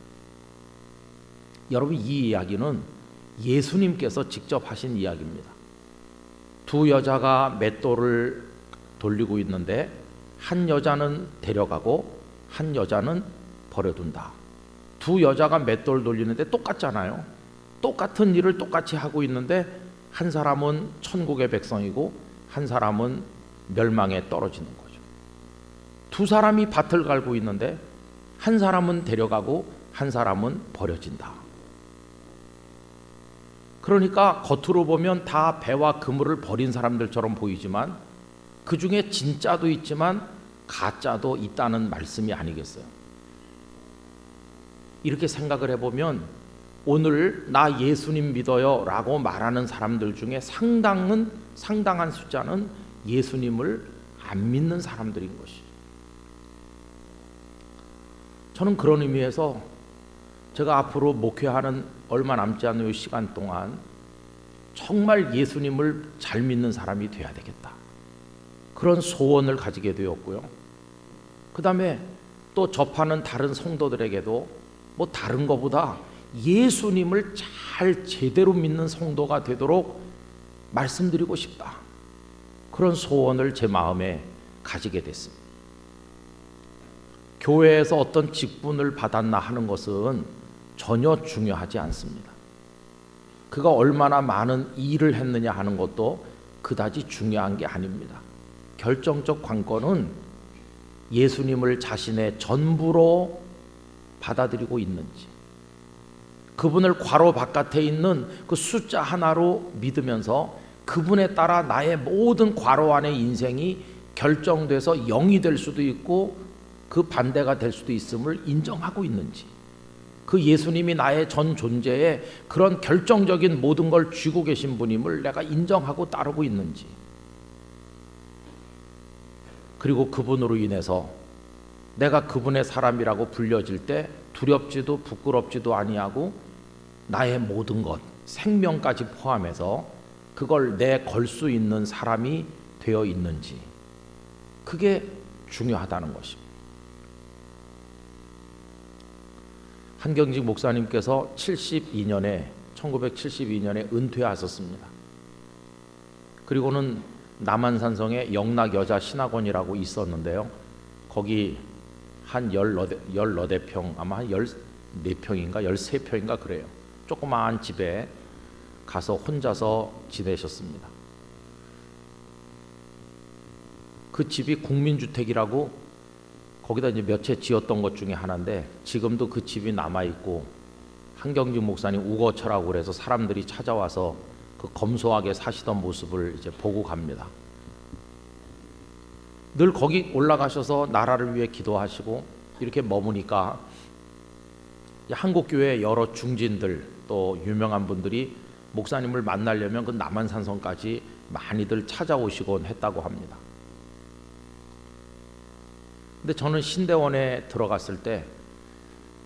S1: 여러분, 이 이야기는 예수님께서 직접 하신 이야기입니다. 두 여자가 맷돌을 돌리고 있는데 한 여자는 데려가고 한 여자는 버려둔다. 두 여자가 맷돌 돌리는데 똑같잖아요. 똑같은 일을 똑같이 하고 있는데 한 사람은 천국의 백성이고 한 사람은 멸망에 떨어지는 거죠. 두 사람이 밭을 갈고 있는데 한 사람은 데려가고 한 사람은 버려진다. 그러니까 겉으로 보면 다 배와 그물을 버린 사람들처럼 보이지만 그 중에 진짜도 있지만 가짜도 있다는 말씀이 아니겠어요? 이렇게 생각을 해보면 오늘 나 예수님 믿어요 라고 말하는 사람들 중에 상당한 숫자는 예수님을 안 믿는 사람들인 것이죠. 저는 그런 의미에서 제가 앞으로 목회하는 얼마 남지 않은 이 시간 동안 정말 예수님을 잘 믿는 사람이 돼야 되겠다, 그런 소원을 가지게 되었고요. 그 다음에 또 접하는 다른 성도들에게도 뭐 다른 것보다 예수님을 잘 제대로 믿는 성도가 되도록 말씀드리고 싶다, 그런 소원을 제 마음에 가지게 됐습니다. 교회에서 어떤 직분을 받았나 하는 것은 전혀 중요하지 않습니다. 그가 얼마나 많은 일을 했느냐 하는 것도 그다지 중요한 게 아닙니다. 결정적 관건은 예수님을 자신의 전부로 받아들이고 있는지, 그분을 괄호 바깥에 있는 그 숫자 하나로 믿으면서 그분에 따라 나의 모든 괄호 안의 인생이 결정돼서 0이 될 수도 있고 그 반대가 될 수도 있음을 인정하고 있는지, 그 예수님이 나의 전 존재에 그런 결정적인 모든 걸 쥐고 계신 분임을 내가 인정하고 따르고 있는지, 그리고 그분으로 인해서 내가 그분의 사람이라고 불려질 때 두렵지도 부끄럽지도 아니하고 나의 모든 것, 생명까지 포함해서 그걸 내 걸 수 있는 사람이 되어 있는지, 그게 중요하다는 것입니다. 한경직 목사님께서 1972년에 은퇴하셨습니다. 그리고는 남한산성에 영락여자신학원이라고 있었는데요, 거기 한 14평, 아마 한 14평인가 13평인가 그래요. 조그마한 집에 가서 혼자서 지내셨습니다. 그 집이 국민주택이라고 거기다 이제 몇 채 지었던 것 중에 하나인데, 지금도 그 집이 남아있고 한경직 목사님 우거처라고 그래서 사람들이 찾아와서 그 검소하게 사시던 모습을 이제 보고 갑니다. 늘 거기 올라가셔서 나라를 위해 기도하시고 이렇게 머무니까 한국교회 여러 중진들 또 유명한 분들이 목사님을 만나려면 그 남한산성까지 많이들 찾아오시곤 했다고 합니다. 근데 저는 신대원에 들어갔을 때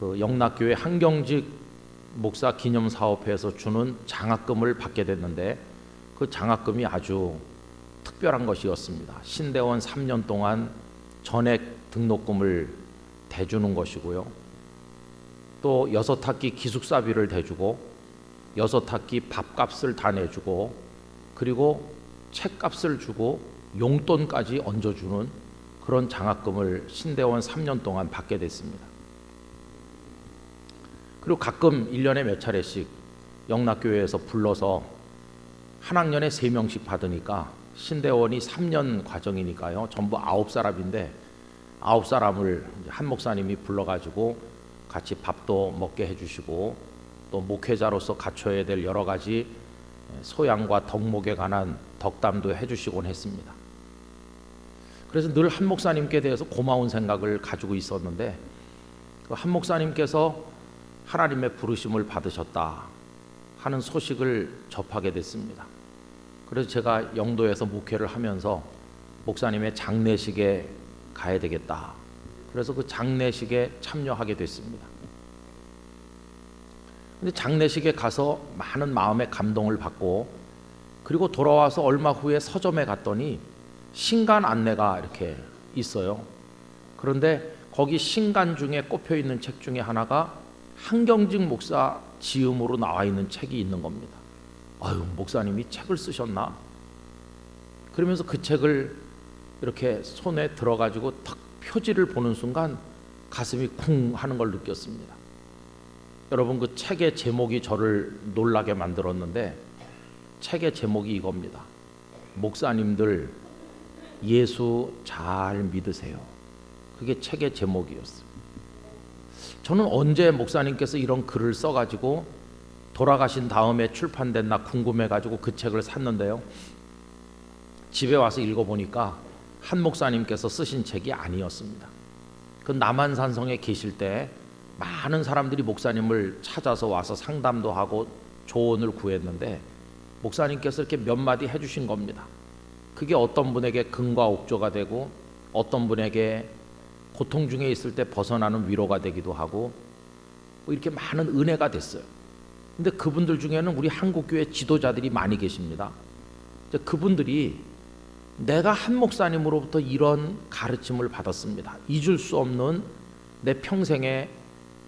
S1: 그 영락교회 한경직 목사 기념사업회에서 주는 장학금을 받게 됐는데, 그 장학금이 아주 특별한 것이었습니다. 신대원 3년 동안 전액 등록금을 대주는 것이고요, 또 6학기 기숙사비를 대주고 6학기 밥값을 다 내주고, 그리고 책값을 주고 용돈까지 얹어주는 그런 장학금을 신대원 3년 동안 받게 됐습니다. 그리고 가끔 1년에 몇 차례씩 영락교회에서 불러서 한 학년에 3명씩 받으니까 신대원이 3년 과정이니까요, 전부 9사람인데 9사람을 한 목사님이 불러가지고 같이 밥도 먹게 해주시고, 또 목회자로서 갖춰야 될 여러 가지 소양과 덕목에 관한 덕담도 해주시곤 했습니다. 그래서 늘 한 목사님께 대해서 고마운 생각을 가지고 있었는데, 그 한 목사님께서 하나님의 부르심을 받으셨다 하는 소식을 접하게 됐습니다. 그래서 제가 영도에서 목회를 하면서 목사님의 장례식에 가야 되겠다, 그래서 그 장례식에 참여하게 됐습니다. 근데 장례식에 가서 많은 마음의 감동을 받고, 그리고 돌아와서 얼마 후에 서점에 갔더니 신간 안내가 이렇게 있어요. 그런데 거기 신간 중에 꼽혀 있는 책 중에 하나가 한경직 목사 지음으로 나와 있는 책이 있는 겁니다. 아유, 목사님이 책을 쓰셨나? 그러면서 그 책을 이렇게 손에 들어가지고 탁 표지를 보는 순간 가슴이 쿵 하는 걸 느꼈습니다. 여러분, 그 책의 제목이 저를 놀라게 만들었는데, 책의 제목이 이겁니다. 목사님들 예수 잘 믿으세요. 그게 책의 제목이었어요. 저는 언제 목사님께서 이런 글을 써가지고 돌아가신 다음에 출판됐나 궁금해가지고 그 책을 샀는데요. 집에 와서 읽어보니까 한 목사님께서 쓰신 책이 아니었습니다. 그 남한산성에 계실 때 많은 사람들이 목사님을 찾아서 와서 상담도 하고 조언을 구했는데 목사님께서 이렇게 몇 마디 해주신 겁니다. 그게 어떤 분에게 근과 옥조가 되고 어떤 분에게 고통 중에 있을 때 벗어나는 위로가 되기도 하고 뭐 이렇게 많은 은혜가 됐어요. 근데 그분들 중에는 우리 한국교회 지도자들이 많이 계십니다. 이제 그분들이 내가 한 목사님으로부터 이런 가르침을 받았습니다. 잊을 수 없는 내 평생의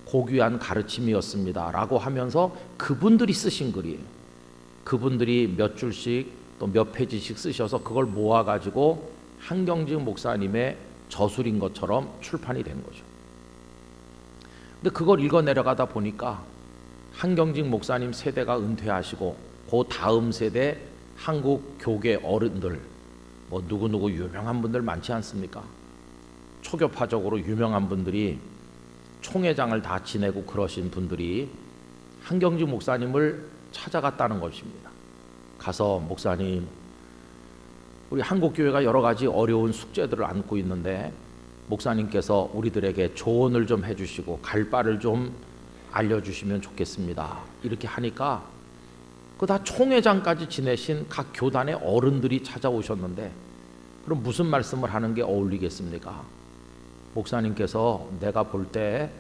S1: 고귀한 가르침이었습니다 라고 하면서 그분들이 쓰신 글이에요. 그분들이 몇 줄씩 또 몇 페이지씩 쓰셔서 그걸 모아가지고 한경직 목사님의 저술인 것처럼 출판이 된 거죠. 근데 그걸 읽어 내려가다 보니까 한경직 목사님 세대가 은퇴하시고 그 다음 세대 한국 교계 어른들 뭐 누구누구 유명한 분들 많지 않습니까? 초교파적으로 유명한 분들이 총회장을 다 지내고 그러신 분들이 한경직 목사님을 찾아갔다는 것입니다. 가서 목사님, 우리 한국교회가 여러 가지 어려운 숙제들을 안고 있는데 목사님께서 우리들에게 조언을 좀 해주시고 갈 바를 좀 알려주시면 좋겠습니다. 이렇게 하니까 그 다 총회장까지 지내신 각 교단의 어른들이 찾아오셨는데 그럼 무슨 말씀을 하는 게 어울리겠습니까? 목사님께서 내가 볼 때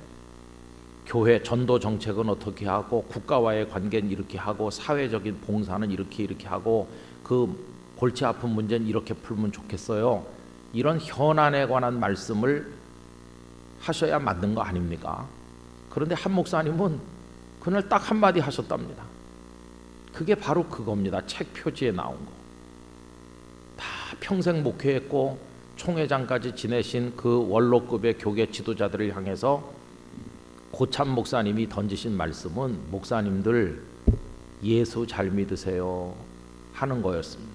S1: 교회 전도 정책은 어떻게 하고 국가와의 관계는 이렇게 하고 사회적인 봉사는 이렇게 하고 그 골치 아픈 문제는 이렇게 풀면 좋겠어요. 이런 현안에 관한 말씀을 하셔야 맞는 거 아닙니까? 그런데 한 목사님은 그날 딱 한마디 하셨답니다. 그게 바로 그겁니다. 책 표지에 나온 거. 다 평생 목회했고 총회장까지 지내신 그 원로급의 교계 지도자들을 향해서 고참 목사님이 던지신 말씀은 목사님들 예수 잘 믿으세요 하는 거였습니다.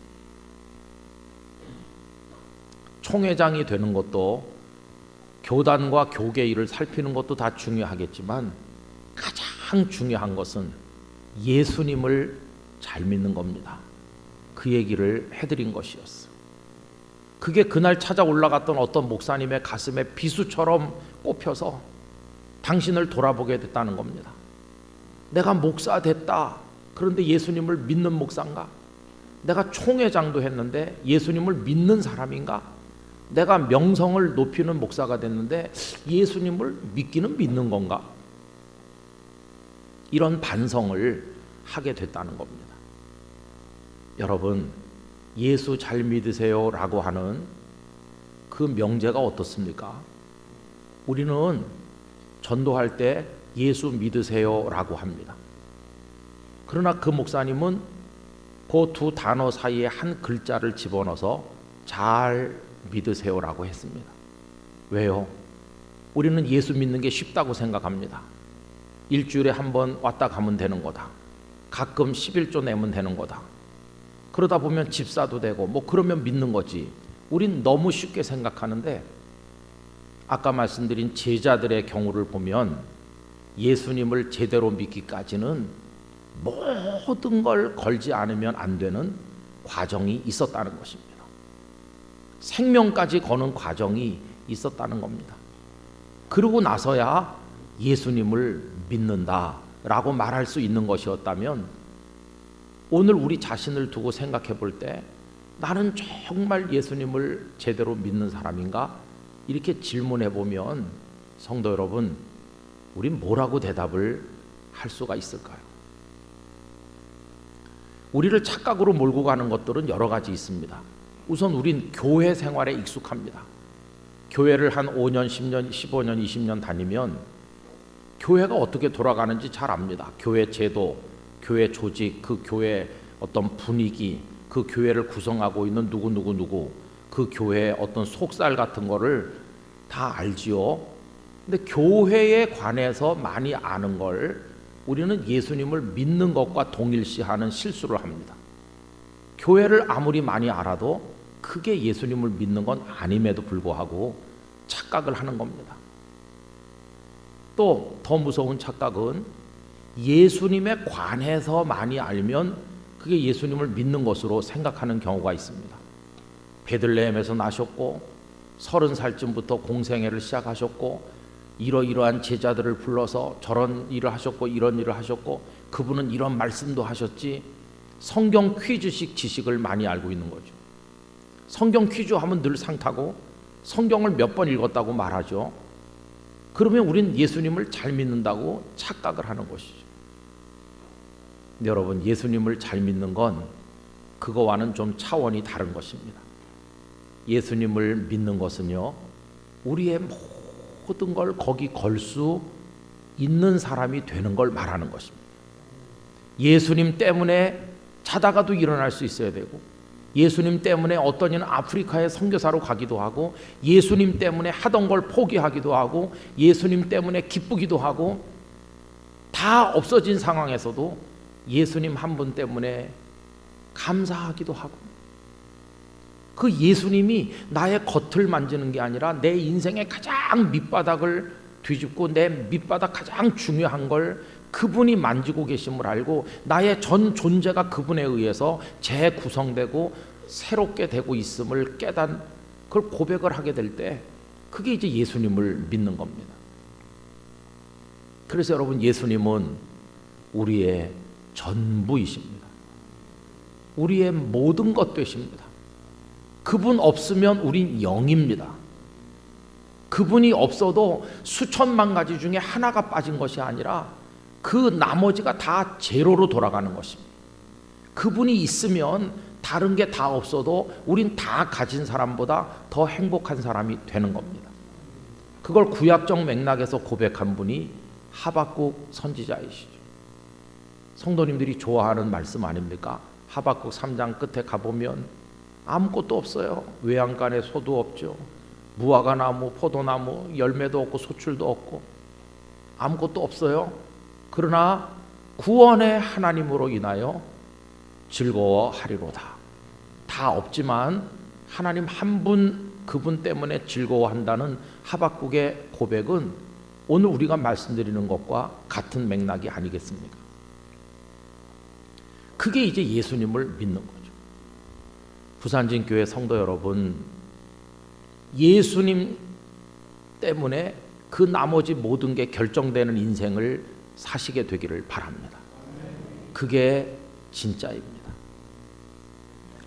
S1: 총회장이 되는 것도 교단과 교계 일을 살피는 것도 다 중요하겠지만 가장 중요한 것은 예수님을 잘 믿는 겁니다. 그 얘기를 해드린 것이었어. 그게 그날 찾아 올라갔던 어떤 목사님의 가슴에 비수처럼 꼽혀서 당신을 돌아보게 됐다는 겁니다. 내가 목사 됐다. 그런데 예수님을 믿는 목사인가? 내가 총회장도 했는데 예수님을 믿는 사람인가? 내가 명성을 높이는 목사가 됐는데 예수님을 믿기는 믿는 건가? 이런 반성을 하게 됐다는 겁니다. 여러분, 예수 잘 믿으세요 라고 하는 그 명제가 어떻습니까? 우리는 전도할 때 예수 믿으세요 라고 합니다. 그러나 그 목사님은 그 두 단어 사이에 한 글자를 집어넣어서 잘 믿으세요 라고 했습니다. 왜요? 우리는 예수 믿는 게 쉽다고 생각합니다. 일주일에 한 번 왔다 가면 되는 거다. 가끔 11조 내면 되는 거다. 그러다 보면 집사도 되고 뭐 그러면 믿는 거지. 우린 너무 쉽게 생각하는데 아까 말씀드린 제자들의 경우를 보면 예수님을 제대로 믿기까지는 모든 걸 걸지 않으면 안 되는 과정이 있었다는 것입니다. 생명까지 거는 과정이 있었다는 겁니다. 그러고 나서야 예수님을 믿는다라고 말할 수 있는 것이었다면 오늘 우리 자신을 두고 생각해 볼 때 나는 정말 예수님을 제대로 믿는 사람인가? 이렇게 질문해 보면 성도 여러분, 우린 뭐라고 대답을 할 수가 있을까요? 우리를 착각으로 몰고 가는 것들은 여러 가지 있습니다. 우선 우린 교회 생활에 익숙합니다. 교회를 한 5년, 10년, 15년, 20년 다니면 교회가 어떻게 돌아가는지 잘 압니다. 교회 제도, 교회 조직, 그 교회 어떤 분위기, 그 교회를 구성하고 있는 누구 그 교회의 어떤 속살 같은 거를 다 알지요. 근데 교회에 관해서 많이 아는 걸 우리는 예수님을 믿는 것과 동일시하는 실수를 합니다. 교회를 아무리 많이 알아도 그게 예수님을 믿는 건 아님에도 불구하고 착각을 하는 겁니다. 또 더 무서운 착각은 예수님에 관해서 많이 알면 그게 예수님을 믿는 것으로 생각하는 경우가 있습니다. 베들레헴에서 나셨고 30살쯤부터 공생애를 시작하셨고 이러이러한 제자들을 불러서 저런 일을 하셨고 이런 일을 하셨고 그분은 이런 말씀도 하셨지, 성경 퀴즈식 지식을 많이 알고 있는 거죠. 성경 퀴즈 하면 늘 상타고 성경을 몇 번 읽었다고 말하죠. 그러면 우린 예수님을 잘 믿는다고 착각을 하는 것이죠. 근데 여러분, 예수님을 잘 믿는 건 그거와는 좀 차원이 다른 것입니다. 예수님을 믿는 것은요, 우리의 모든 걸 거기 걸 수 있는 사람이 되는 걸 말하는 것입니다. 예수님 때문에 자다가도 일어날 수 있어야 되고, 예수님 때문에 어떤 이는 아프리카에 선교사로 가기도 하고, 예수님 때문에 하던 걸 포기하기도 하고, 예수님 때문에 기쁘기도 하고, 다 없어진 상황에서도 예수님 한 분 때문에 감사하기도 하고, 그 예수님이 나의 겉을 만지는 게 아니라 내 인생의 가장 밑바닥을 뒤집고 내 밑바닥 가장 중요한 걸 그분이 만지고 계심을 알고 나의 전 존재가 그분에 의해서 재구성되고 새롭게 되고 있음을 깨닫는, 그걸 고백을 하게 될 때 그게 이제 예수님을 믿는 겁니다. 그래서 여러분, 예수님은 우리의 전부이십니다. 우리의 모든 것 되십니다. 그분 없으면 우린 0입니다. 그분이 없어도 수천만 가지 중에 하나가 빠진 것이 아니라 그 나머지가 다 제로로 돌아가는 것입니다. 그분이 있으면 다른 게 다 없어도 우린 다 가진 사람보다 더 행복한 사람이 되는 겁니다. 그걸 구약적 맥락에서 고백한 분이 하박국 선지자이시죠. 성도님들이 좋아하는 말씀 아닙니까? 하박국 3장 끝에 가보면 아무것도 없어요. 외양간에 소도 없죠. 무화과 나무, 포도나무, 열매도 없고 소출도 없고 아무것도 없어요. 그러나 구원의 하나님으로 인하여 즐거워하리로다. 다 없지만 하나님 한 분, 그분 때문에 즐거워한다는 하박국의 고백은 오늘 우리가 말씀드리는 것과 같은 맥락이 아니겠습니까? 그게 이제 예수님을 믿는 거죠. 부산진교회 성도 여러분, 예수님 때문에 그 나머지 모든 게 결정되는 인생을 사시게 되기를 바랍니다. 그게 진짜입니다.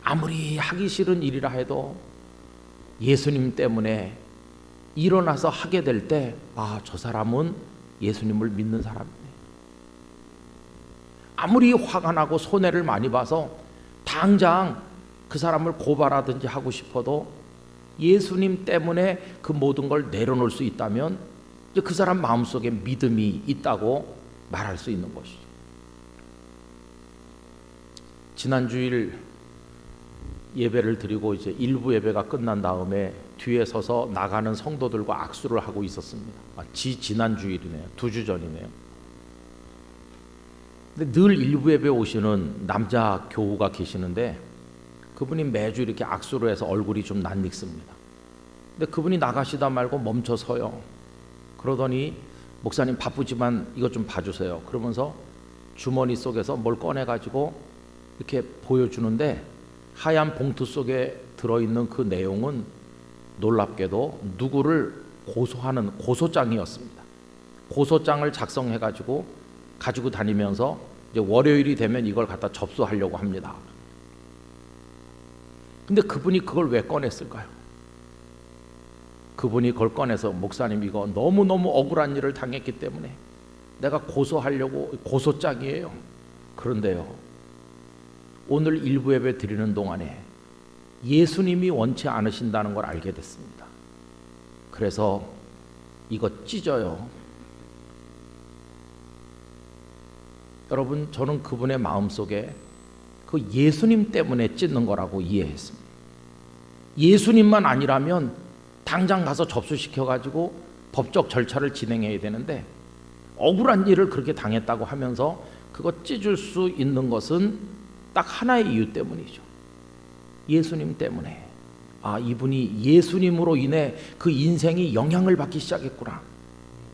S1: 아무리 하기 싫은 일이라 해도 예수님 때문에 일어나서 하게 될 때, 아, 저 사람은 예수님을 믿는 사람이네. 아무리 화가 나고 손해를 많이 봐서 당장 그 사람을 고발하든지 하고 싶어도 예수님 때문에 그 모든 걸 내려놓을 수 있다면 이제 그 사람 마음속에 믿음이 있다고 말할 수 있는 것이죠. 지난 주일 예배를 드리고 이제 일부 예배가 끝난 다음에 뒤에 서서 나가는 성도들과 악수를 하고 있었습니다. 지난 주일이네요. 2주 전이네요. 근데 늘 일부 예배 오시는 남자 교우가 계시는데 그분이 매주 이렇게 악수를 해서 얼굴이 좀 낯익습니다. 근데 그분이 나가시다 말고 멈춰 서요. 그러더니 목사님 바쁘지만 이것 좀 봐주세요. 그러면서 주머니 속에서 뭘 꺼내가지고 이렇게 보여주는데 하얀 봉투 속에 들어있는 그 내용은 놀랍게도 누구를 고소하는 고소장이었습니다. 고소장을 작성해가지고 가지고 다니면서 이제 월요일이 되면 이걸 갖다 접수하려고 합니다. 근데 그분이 그걸 왜 꺼냈을까요? 그분이 그걸 꺼내서 목사님 이거 너무너무 억울한 일을 당했기 때문에 내가 고소하려고, 고소장이에요. 그런데요, 오늘 일부 예배 드리는 동안에 예수님이 원치 않으신다는 걸 알게 됐습니다. 그래서 이거 찢어요. 여러분, 저는 그분의 마음속에 그 예수님 때문에 찢는 거라고 이해했습니다. 예수님만 아니라면 당장 가서 접수시켜가지고 법적 절차를 진행해야 되는데 억울한 일을 그렇게 당했다고 하면서 그거 찢을 수 있는 것은 딱 하나의 이유 때문이죠. 예수님 때문에. 아, 이분이 예수님으로 인해 그 인생이 영향을 받기 시작했구나.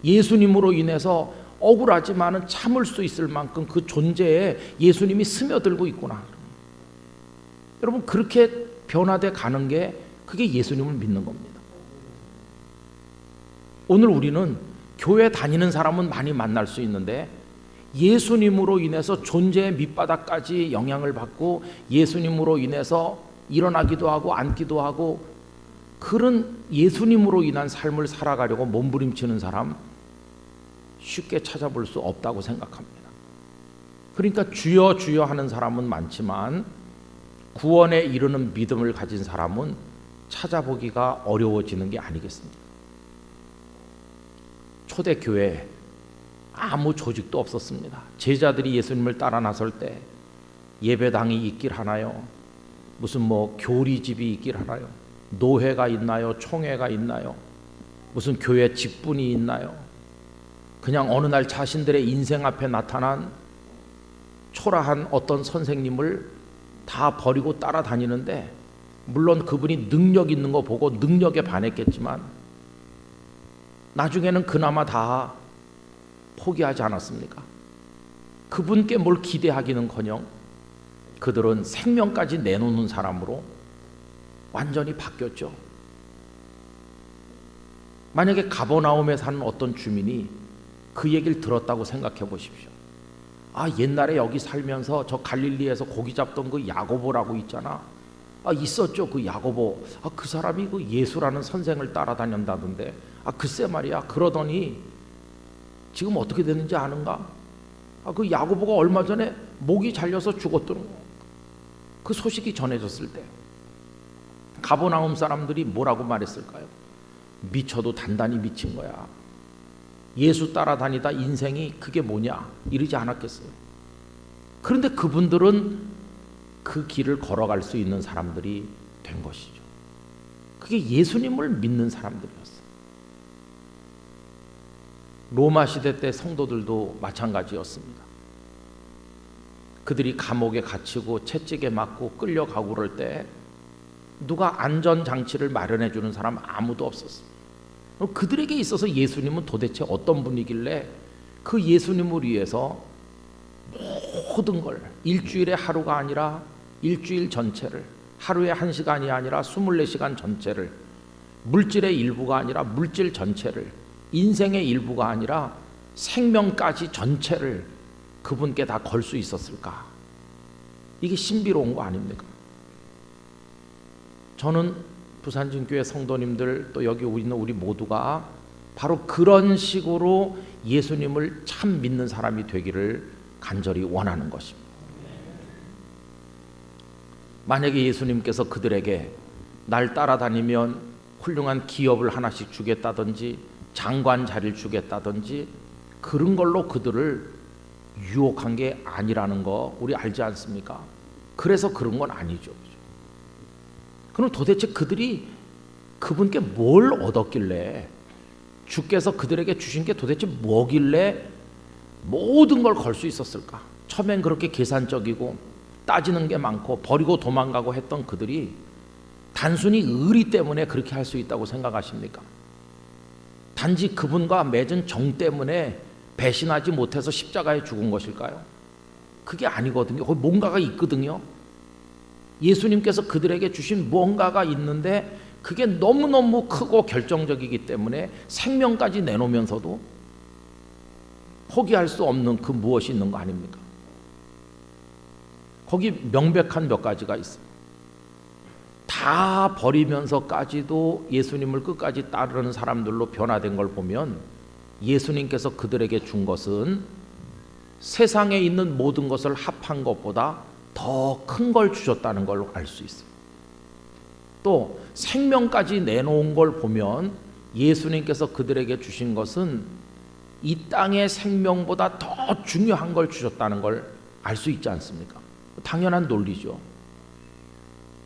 S1: 예수님으로 인해서 억울하지만은 참을 수 있을 만큼 그 존재에 예수님이 스며들고 있구나. 여러분, 그렇게 변화돼 가는 게 그게 예수님을 믿는 겁니다. 오늘 우리는 교회 다니는 사람은 많이 만날 수 있는데 예수님으로 인해서 존재의 밑바닥까지 영향을 받고 예수님으로 인해서 일어나기도 하고 앉기도 하고 그런 예수님으로 인한 삶을 살아가려고 몸부림치는 사람 쉽게 찾아볼 수 없다고 생각합니다. 그러니까 주여 주여 하는 사람은 많지만 구원에 이르는 믿음을 가진 사람은 찾아보기가 어려워지는 게 아니겠습니까? 초대교회 아무 조직도 없었습니다. 제자들이 예수님을 따라 나설 때 예배당이 있길 하나요? 무슨 교리집이 있길 하나요? 노회가 있나요? 총회가 있나요? 무슨 교회 직분이 있나요? 그냥 어느 날 자신들의 인생 앞에 나타난 초라한 어떤 선생님을 다 버리고 따라다니는데, 물론 그분이 능력 있는 거 보고 능력에 반했겠지만 나중에는 그나마 다 포기하지 않았습니까? 그분께 뭘 기대하기는커녕 그들은 생명까지 내놓는 사람으로 완전히 바뀌었죠. 만약에 가버나움에 사는 어떤 주민이 그 얘기를 들었다고 생각해 보십시오. 옛날에 여기 살면서 저 갈릴리에서 고기 잡던 그 야고보라고 있잖아. 있었죠, 그 야고보. 그 사람이 그 예수라는 선생을 따라다닌다던데. 글쎄 말이야. 그러더니 지금 어떻게 됐는지 아는가? 그 야고보가 얼마 전에 목이 잘려서 죽었던 거. 그 소식이 전해졌을 때 가버나움 사람들이 뭐라고 말했을까요? 미쳐도 단단히 미친 거야. 예수 따라다니다 인생이 그게 뭐냐 이러지 않았겠어요. 그런데 그분들은 그 길을 걸어갈 수 있는 사람들이 된 것이죠. 그게 예수님을 믿는 사람들이었어요. 로마 시대 때 성도들도 마찬가지였습니다. 그들이 감옥에 갇히고 채찍에 맞고 끌려가고 그럴 때 누가 안전장치를 마련해 주는 사람 아무도 없었어요. 그들에게 있어서 예수님은 도대체 어떤 분이길래 그 예수님을 위해서 모든 걸 일주일에 하루가 아니라 일주일 전체를, 하루에 1시간이 아니라 24시간 전체를, 물질의 일부가 아니라 물질 전체를, 인생의 일부가 아니라 생명까지 전체를 그분께 다 걸 수 있었을까? 이게 신비로운 거 아닙니까? 저는 부산진교회 성도님들 또 여기 있는 우리 모두가 바로 그런 식으로 예수님을 참 믿는 사람이 되기를 간절히 원하는 것입니다. 만약에 예수님께서 그들에게 날 따라다니면 훌륭한 기업을 하나씩 주겠다든지 장관 자리를 주겠다든지 그런 걸로 그들을 유혹한 게 아니라는 거 우리 알지 않습니까? 그래서 그런 건 아니죠. 그럼 도대체 그들이 그분께 뭘 얻었길래, 주께서 그들에게 주신 게 도대체 뭐길래 모든 걸 걸 수 있었을까? 처음엔 그렇게 계산적이고 따지는 게 많고 버리고 도망가고 했던 그들이 단순히 의리 때문에 그렇게 할 수 있다고 생각하십니까? 단지 그분과 맺은 정 때문에 배신하지 못해서 십자가에 죽은 것일까요? 그게 아니거든요. 거기 뭔가가 있거든요. 예수님께서 그들에게 주신 뭔가가 있는데 그게 너무너무 크고 결정적이기 때문에 생명까지 내놓으면서도 포기할 수 없는 그 무엇이 있는 거 아닙니까? 거기 명백한 몇 가지가 있어요. 다 버리면서까지도 예수님을 끝까지 따르는 사람들로 변화된 걸 보면 예수님께서 그들에게 준 것은 세상에 있는 모든 것을 합한 것보다 더 큰 걸 주셨다는 걸 알 수 있어요. 또 생명까지 내놓은 걸 보면 예수님께서 그들에게 주신 것은 이 땅의 생명보다 더 중요한 걸 주셨다는 걸 알 수 있지 않습니까? 당연한 논리죠.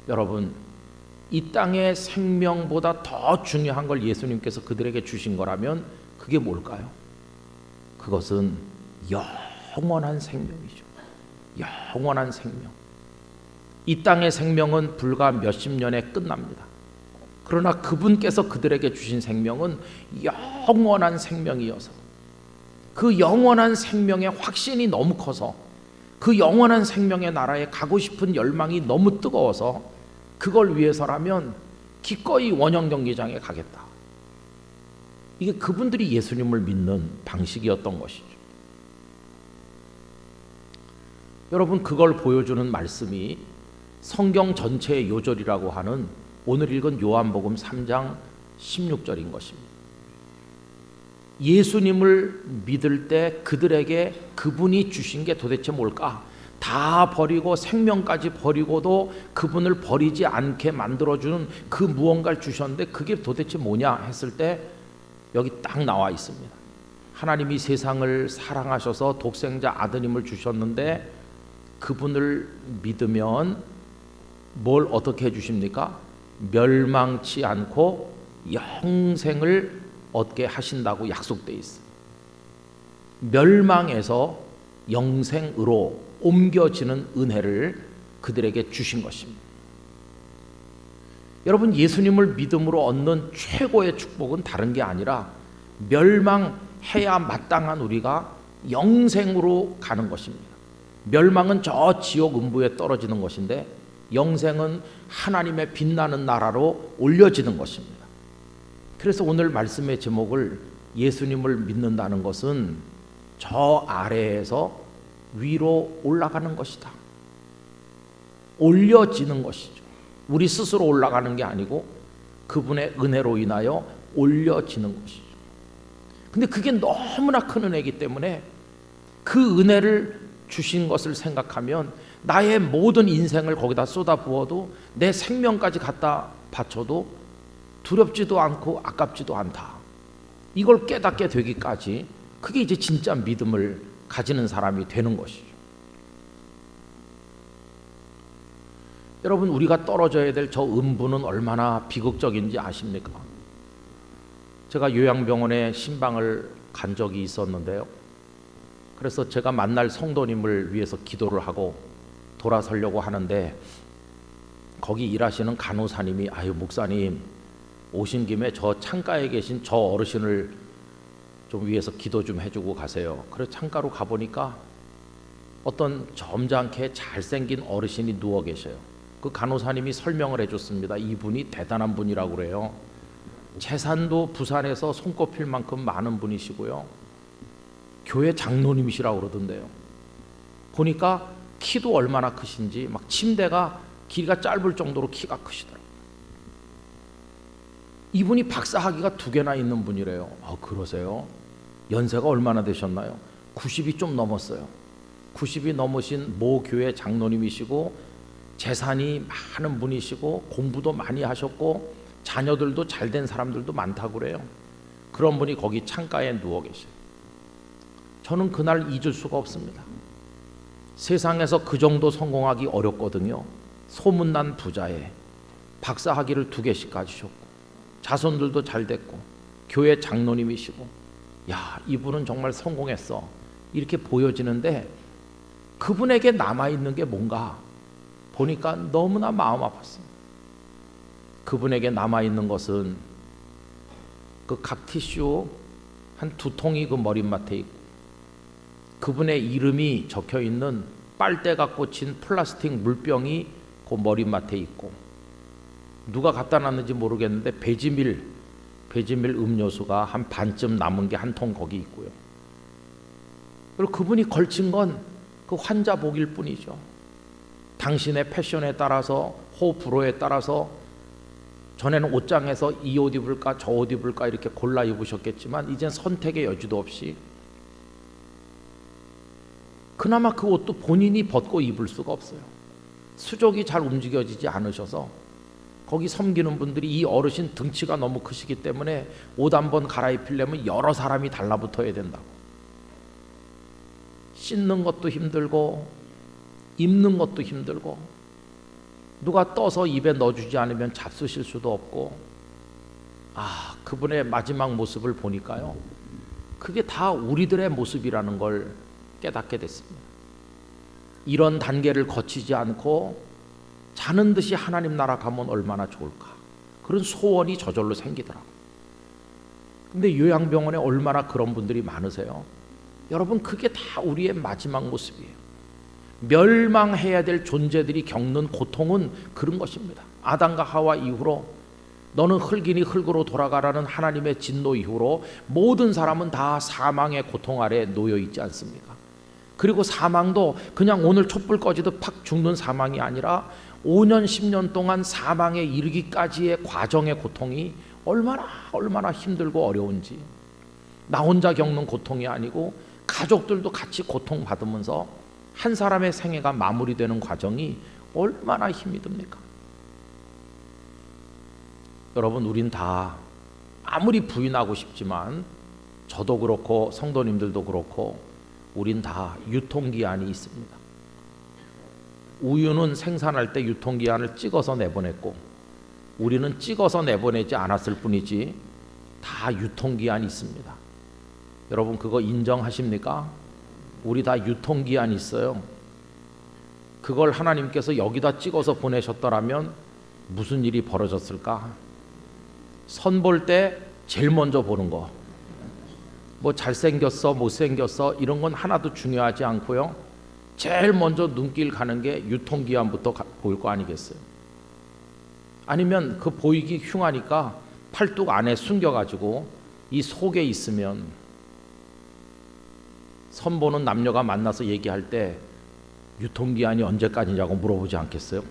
S1: 여러분, 이 땅의 생명보다 더 중요한 걸 예수님께서 그들에게 주신 거라면 그게 뭘까요? 그것은 영원한 생명이죠. 영원한 생명. 이 땅의 생명은 불과 몇십 년에 끝납니다. 그러나 그분께서 그들에게 주신 생명은 영원한 생명이어서 그 영원한 생명의 확신이 너무 커서 그 영원한 생명의 나라에 가고 싶은 열망이 너무 뜨거워서 그걸 위해서라면 기꺼이 원형 경기장에 가겠다. 이게 그분들이 예수님을 믿는 방식이었던 것이죠. 여러분, 그걸 보여주는 말씀이 성경 전체의 요절이라고 하는 오늘 읽은 요한복음 3장 16절인 것입니다. 예수님을 믿을 때 그들에게 그분이 주신 게 도대체 뭘까? 다 버리고 생명까지 버리고도 그분을 버리지 않게 만들어주는 그 무언가를 주셨는데 그게 도대체 뭐냐 했을 때 여기 딱 나와 있습니다. 하나님이 세상을 사랑하셔서 독생자 아드님을 주셨는데 그분을 믿으면 뭘 어떻게 해주십니까? 멸망치 않고 영생을 얻게 하신다고 약속되어 있어요. 멸망에서 영생으로 옮겨지는 은혜를 그들에게 주신 것입니다. 여러분, 예수님을 믿음으로 얻는 최고의 축복은 다른 게 아니라 멸망해야 마땅한 우리가 영생으로 가는 것입니다. 멸망은 저 지옥 음부에 떨어지는 것인데 영생은 하나님의 빛나는 나라로 올려지는 것입니다. 그래서 오늘 말씀의 제목을 예수님을 믿는다는 것은 저 아래에서 위로 올라가는 것이다. 올려지는 것이죠. 우리 스스로 올라가는 게 아니고 그분의 은혜로 인하여 올려지는 것이죠. 근데 그게 너무나 큰 은혜이기 때문에 그 은혜를 주신 것을 생각하면 나의 모든 인생을 거기다 쏟아부어도 내 생명까지 갖다 바쳐도 두렵지도 않고 아깝지도 않다. 이걸 깨닫게 되기까지 그게 이제 진짜 믿음을 가지는 사람이 되는 것이죠. 여러분, 우리가 떨어져야 될 저 음부는 얼마나 비극적인지 아십니까? 제가 요양병원에 신방을 간 적이 있었는데요. 그래서 제가 만날 성도님을 위해서 기도를 하고 돌아서려고 하는데 거기 일하시는 간호사님이 아유 목사님 오신 김에 저 창가에 계신 저 어르신을 좀 위해서 기도 좀 해주고 가세요. 그래서 창가로 가보니까 어떤 점잖게 잘생긴 어르신이 누워 계셔요. 그 간호사님이 설명을 해줬습니다. 이분이 대단한 분이라고 그래요. 재산도 부산에서 손꼽힐 만큼 많은 분이시고요. 교회 장로님이시라고 그러던데요. 보니까 키도 얼마나 크신지 막 침대가 길이가 짧을 정도로 키가 크시더라고요. 이분이 박사학위가 2개나 있는 분이래요. 그러세요? 연세가 얼마나 되셨나요? 90이 좀 넘었어요. 90이 넘으신 모 교회 장로님이시고 재산이 많은 분이시고 공부도 많이 하셨고 자녀들도 잘된 사람들도 많다고 그래요. 그런 분이 거기 창가에 누워 계세요. 저는 그날 잊을 수가 없습니다. 세상에서 그 정도 성공하기 어렵거든요. 소문난 부자에 박사학위를 2개씩 가지셨고 자손들도 잘 됐고 교회 장로님이시고 야 이분은 정말 성공했어 이렇게 보여지는데 그분에게 남아있는 게 뭔가 보니까 너무나 마음 아팠습니다. 그분에게 남아있는 것은 그 각 티슈 한 2통이 그 머리맡에 있고 그분의 이름이 적혀있는 빨대가 꽂힌 플라스틱 물병이 그 머리맡에 있고 누가 갖다 놨는지 모르겠는데 배지밀 음료수가 한 반쯤 남은 게 한 통 거기 있고요. 그리고 그분이 걸친 건 그 환자복일 뿐이죠. 당신의 패션에 따라서 호불호에 따라서 전에는 옷장에서 이 옷 입을까 저 옷 입을까 이렇게 골라 입으셨겠지만 이젠 선택의 여지도 없이 그나마 그 옷도 본인이 벗고 입을 수가 없어요. 수족이 잘 움직여지지 않으셔서 거기 섬기는 분들이 이 어르신 등치가 너무 크시기 때문에 옷 한번 갈아입히려면 여러 사람이 달라붙어야 된다고. 씻는 것도 힘들고 입는 것도 힘들고 누가 떠서 입에 넣어주지 않으면 잡수실 수도 없고 그분의 마지막 모습을 보니까요. 그게 다 우리들의 모습이라는 걸 깨닫게 됐습니다. 이런 단계를 거치지 않고 자는 듯이 하나님 나라 가면 얼마나 좋을까 그런 소원이 저절로 생기더라고요. 근데 요양병원에 얼마나 그런 분들이 많으세요. 여러분, 그게 다 우리의 마지막 모습이에요. 멸망해야 될 존재들이 겪는 고통은 그런 것입니다. 아담과 하와 이후로 너는 흙이니 흙으로 돌아가라는 하나님의 진노 이후로 모든 사람은 다 사망의 고통 아래 놓여 있지 않습니까? 그리고 사망도 그냥 오늘 촛불 꺼지듯 팍 죽는 사망이 아니라 5년 10년 동안 사망에 이르기까지의 과정의 고통이 얼마나 힘들고 어려운지, 나 혼자 겪는 고통이 아니고 가족들도 같이 고통받으면서 한 사람의 생애가 마무리되는 과정이 얼마나 힘이 듭니까? 여러분, 우린 다 아무리 부인하고 싶지만 저도 그렇고 성도님들도 그렇고 우린 다 유통기한이 있습니다. 우유는 생산할 때 유통기한을 찍어서 내보냈고 우리는 찍어서 내보내지 않았을 뿐이지 다 유통기한이 있습니다. 여러분, 그거 인정하십니까? 우리 다 유통기한이 있어요. 그걸 하나님께서 여기다 찍어서 보내셨더라면 무슨 일이 벌어졌을까? 선 볼 때 제일 먼저 보는 거, 뭐 잘생겼어 못생겼어 이런 건 하나도 중요하지 않고요, 제일 먼저 눈길 가는 게 유통기한부터 보일 거 아니겠어요? 아니면 그 보이기 흉하니까 팔뚝 안에 숨겨가지고 이 속에 있으면 선보는 남녀가 만나서 얘기할 때 유통기한이 언제까지냐고 물어보지 않겠어요?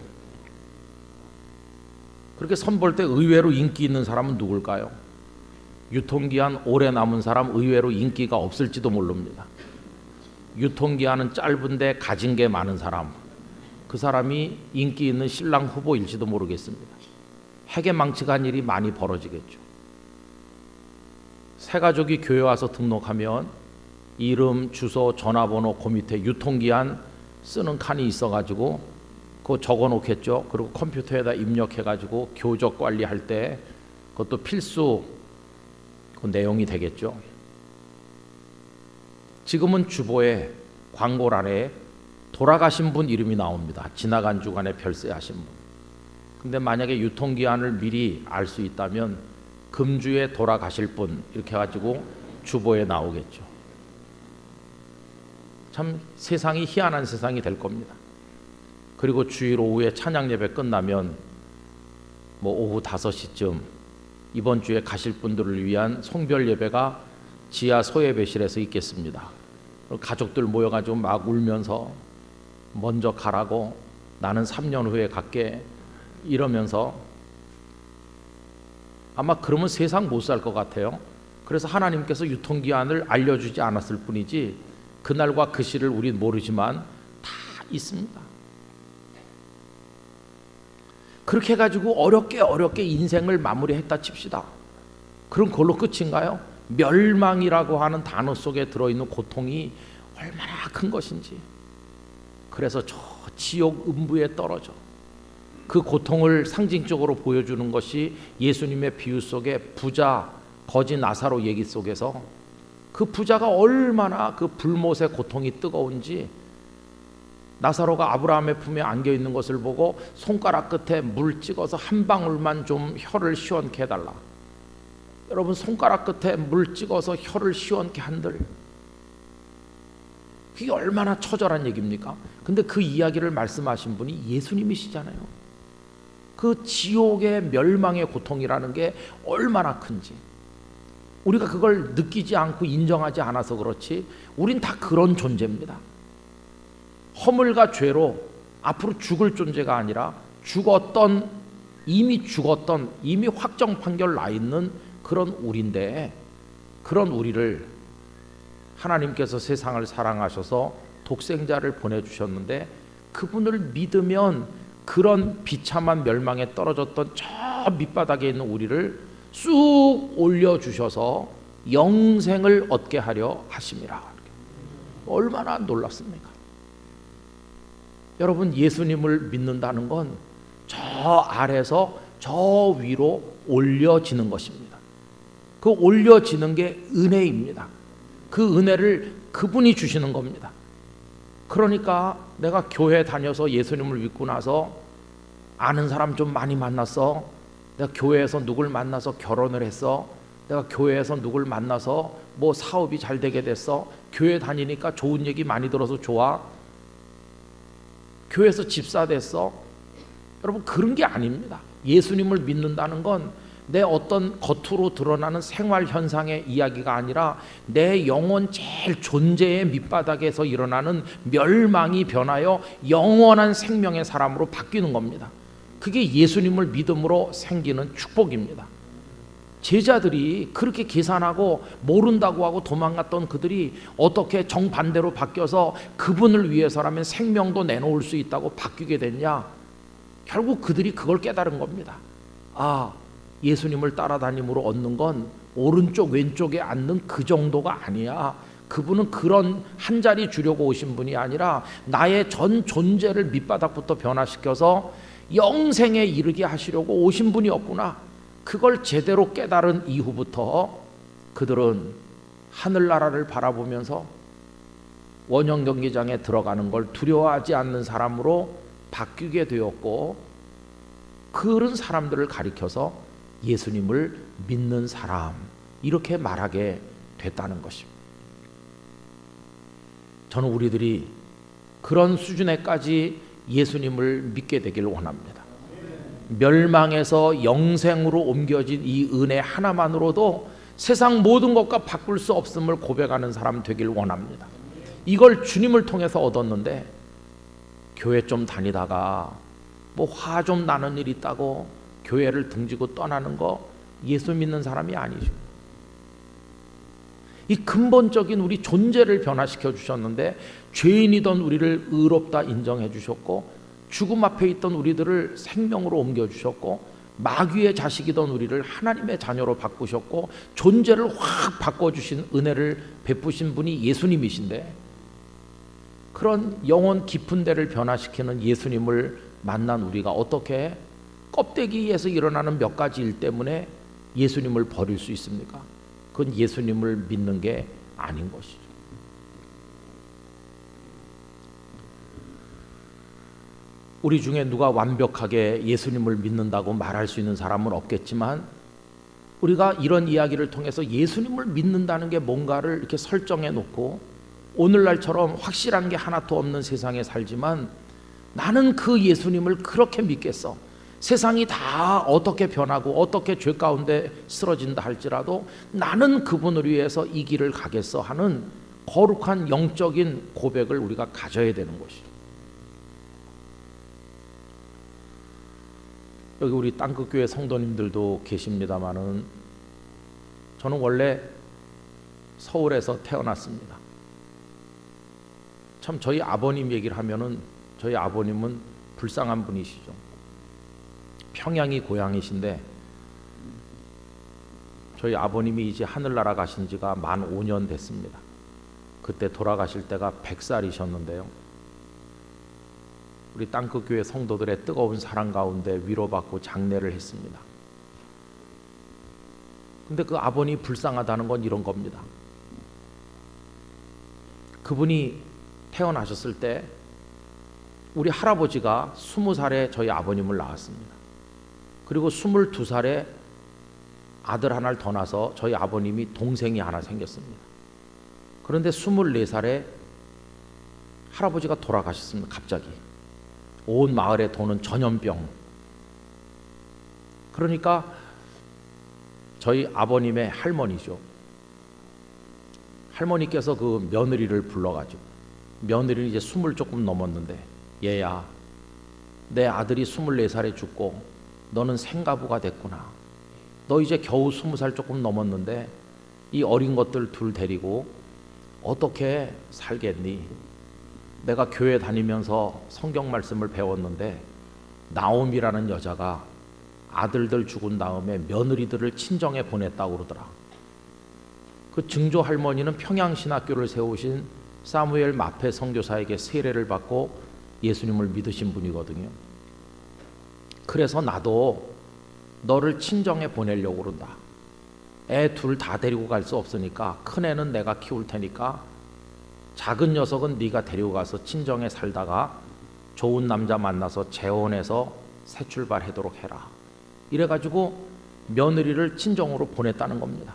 S1: 그렇게 선볼 때 의외로 인기 있는 사람은 누굴까요? 유통기한 오래 남은 사람 의외로 인기가 없을지도 모릅니다. 유통기한은 짧은데 가진 게 많은 사람, 그 사람이 인기 있는 신랑 후보일지도 모르겠습니다. 해괴망측한 일이 많이 벌어지겠죠. 새가족이 교회 와서 등록하면 이름, 주소, 전화번호 그 밑에 유통기한 쓰는 칸이 있어가지고 그거 적어놓겠죠. 그리고 컴퓨터에다 입력해가지고 교적 관리할 때 그것도 필수 그 내용이 되겠죠. 지금은 주보에 광고란에 돌아가신 분 이름이 나옵니다. 지나간 주간에 별세하신 분. 근데 만약에 유통기한을 미리 알 수 있다면 금주에 돌아가실 분 이렇게 해가지고 주보에 나오겠죠. 참 세상이 희한한 세상이 될 겁니다. 그리고 주일 오후에 찬양 예배 끝나면 뭐 오후 5시쯤 이번 주에 가실 분들을 위한 송별 예배가 지하 소예배실에서 있겠습니다. 가족들 모여가지고 막 울면서 먼저 가라고, 나는 3년 후에 갈게 이러면서 아마 그러면 세상 못 살 것 같아요. 그래서 하나님께서 유통기한을 알려주지 않았을 뿐이지 그날과 그 시를 우린 모르지만 다 있습니다. 그렇게 해가지고 어렵게 인생을 마무리했다 칩시다. 그럼 그걸로 끝인가요? 멸망이라고 하는 단어 속에 들어있는 고통이 얼마나 큰 것인지, 그래서 저 지옥 음부에 떨어져 그 고통을 상징적으로 보여주는 것이 예수님의 비유 속에 부자 거지 나사로 얘기 속에서 그 부자가 얼마나 그 불못의 고통이 뜨거운지, 나사로가 아브라함의 품에 안겨 있는 것을 보고 손가락 끝에 물 찍어서 한 방울만 좀 혀를 시원케 해달라. 여러분, 손가락 끝에 물 찍어서 혀를 시원케 한들, 그게 얼마나 처절한 얘기입니까? 근데 그 이야기를 말씀하신 분이 예수님이시잖아요. 그 지옥의 멸망의 고통이라는 게 얼마나 큰지 우리가 그걸 느끼지 않고 인정하지 않아서 그렇지 우린 다 그런 존재입니다. 허물과 죄로 앞으로 죽을 존재가 아니라 이미 죽었던 이미 확정 판결 나 있는 그런 우리인데, 그런 우리를 하나님께서 세상을 사랑하셔서 독생자를 보내주셨는데 그분을 믿으면 그런 비참한 멸망에 떨어졌던 저 밑바닥에 있는 우리를 쑥 올려주셔서 영생을 얻게 하려 하심이라. 얼마나 놀랍습니까? 여러분, 예수님을 믿는다는 건 저 아래서 저 위로 올려지는 것입니다. 그 올려지는 게 은혜입니다. 그 은혜를 그분이 주시는 겁니다. 그러니까 내가 교회 다녀서 예수님을 믿고 나서 아는 사람 좀 많이 만났어, 내가 교회에서 누굴 만나서 결혼을 했어, 내가 교회에서 누굴 만나서 뭐 사업이 잘 되게 됐어. 교회 다니니까 좋은 얘기 많이 들어서 좋아. 교회에서 집사 됐어. 여러분, 그런 게 아닙니다. 예수님을 믿는다는 건 내 어떤 겉으로 드러나는 생활 현상의 이야기가 아니라 내 영혼 제일 존재의 밑바닥에서 일어나는 멸망이 변하여 영원한 생명의 사람으로 바뀌는 겁니다. 그게 예수님을 믿음으로 생기는 축복입니다. 제자들이 그렇게 계산하고 모른다고 하고 도망갔던 그들이 어떻게 정반대로 바뀌어서 그분을 위해서라면 생명도 내놓을 수 있다고 바뀌게 됐냐? 결국 그들이 그걸 깨달은 겁니다. 아, 예수님을 따라다님으로 얻는 건 오른쪽 왼쪽에 앉는 그 정도가 아니야. 그분은 그런 한 자리 주려고 오신 분이 아니라 나의 전 존재를 밑바닥부터 변화시켜서 영생에 이르게 하시려고 오신 분이었구나. 그걸 제대로 깨달은 이후부터 그들은 하늘나라를 바라보면서 원형 경기장에 들어가는 걸 두려워하지 않는 사람으로 바뀌게 되었고, 그런 사람들을 가리켜서 예수님을 믿는 사람, 이렇게 말하게 됐다는 것입니다. 저는 우리들이 그런 수준에까지 예수님을 믿게 되기를 원합니다. 멸망에서 영생으로 옮겨진 이 은혜 하나만으로도 세상 모든 것과 바꿀 수 없음을 고백하는 사람 되길 원합니다. 이걸 주님을 통해서 얻었는데, 교회 좀 다니다가 뭐 화 좀 나는 일 있다고 교회를 등지고 떠나는 거 예수 믿는 사람이 아니죠. 이 근본적인 우리 존재를 변화시켜 주셨는데, 죄인이던 우리를 의롭다 인정해 주셨고, 죽음 앞에 있던 우리들을 생명으로 옮겨 주셨고, 마귀의 자식이던 우리를 하나님의 자녀로 바꾸셨고, 존재를 확 바꿔주신 은혜를 베푸신 분이 예수님이신데, 그런 영혼 깊은 데를 변화시키는 예수님을 만난 우리가 어떻게 껍데기에서 일어나는 몇 가지 일 때문에 예수님을 버릴 수 있습니까? 그건 예수님을 믿는 게 아닌 것이죠. 우리 중에 누가 완벽하게 예수님을 믿는다고 말할 수 있는 사람은 없겠지만, 우리가 이런 이야기를 통해서 예수님을 믿는다는 게 뭔가를 이렇게 설정해 놓고 오늘날처럼 확실한 게 하나도 없는 세상에 살지만, 나는 그 예수님을 그렇게 믿겠어. 세상이 다 어떻게 변하고 어떻게 죄 가운데 쓰러진다 할지라도 나는 그분을 위해서 이 길을 가겠어 하는 거룩한 영적인 고백을 우리가 가져야 되는 것이죠. 여기 우리 땅끝교회 성도님들도 계십니다마는, 저는 원래 서울에서 태어났습니다. 참 저희 아버님 얘기를 하면은, 저희 아버님은 불쌍한 분이시죠. 평양이 고향이신데, 저희 아버님이 이제 하늘나라 가신 지가 만 5년 됐습니다. 그때 돌아가실 때가 100살이셨는데요. 우리 땅끝교회 성도들의 뜨거운 사랑 가운데 위로받고 장례를 했습니다. 근데 그 아버님이 불쌍하다는 건 이런 겁니다. 그분이 태어나셨을 때 우리 할아버지가 20살에 저희 아버님을 낳았습니다. 그리고 22살에 아들 하나를 더 낳아서 저희 아버님이 동생이 하나 생겼습니다. 그런데 24살에 할아버지가 돌아가셨습니다. 갑자기 온 마을에 도는 전염병. 그러니까 저희 아버님의 할머니죠, 할머니께서 그 며느리를 불러가지고, 며느리는 이제 20 조금 넘었는데, 얘야, 내 아들이 24살에 죽고 너는 생가부가 됐구나. 너 이제 겨우 20살 조금 넘었는데 이 어린 것들 둘 데리고 어떻게 살겠니? 내가 교회 다니면서 성경 말씀을 배웠는데, 나옴이라는 여자가 아들들 죽은 다음에 며느리들을 친정에 보냈다고 그러더라. 그 증조 할머니는 평양신학교를 세우신 사무엘 마페 선교사에게 세례를 받고 예수님을 믿으신 분이거든요. 그래서 나도 너를 친정에 보내려고 그런다. 애 둘 다 데리고 갈 수 없으니까 큰 애는 내가 키울 테니까 작은 녀석은 네가 데리고 가서 친정에 살다가 좋은 남자 만나서 재혼해서 새 출발하도록 해라. 이래가지고 며느리를 친정으로 보냈다는 겁니다.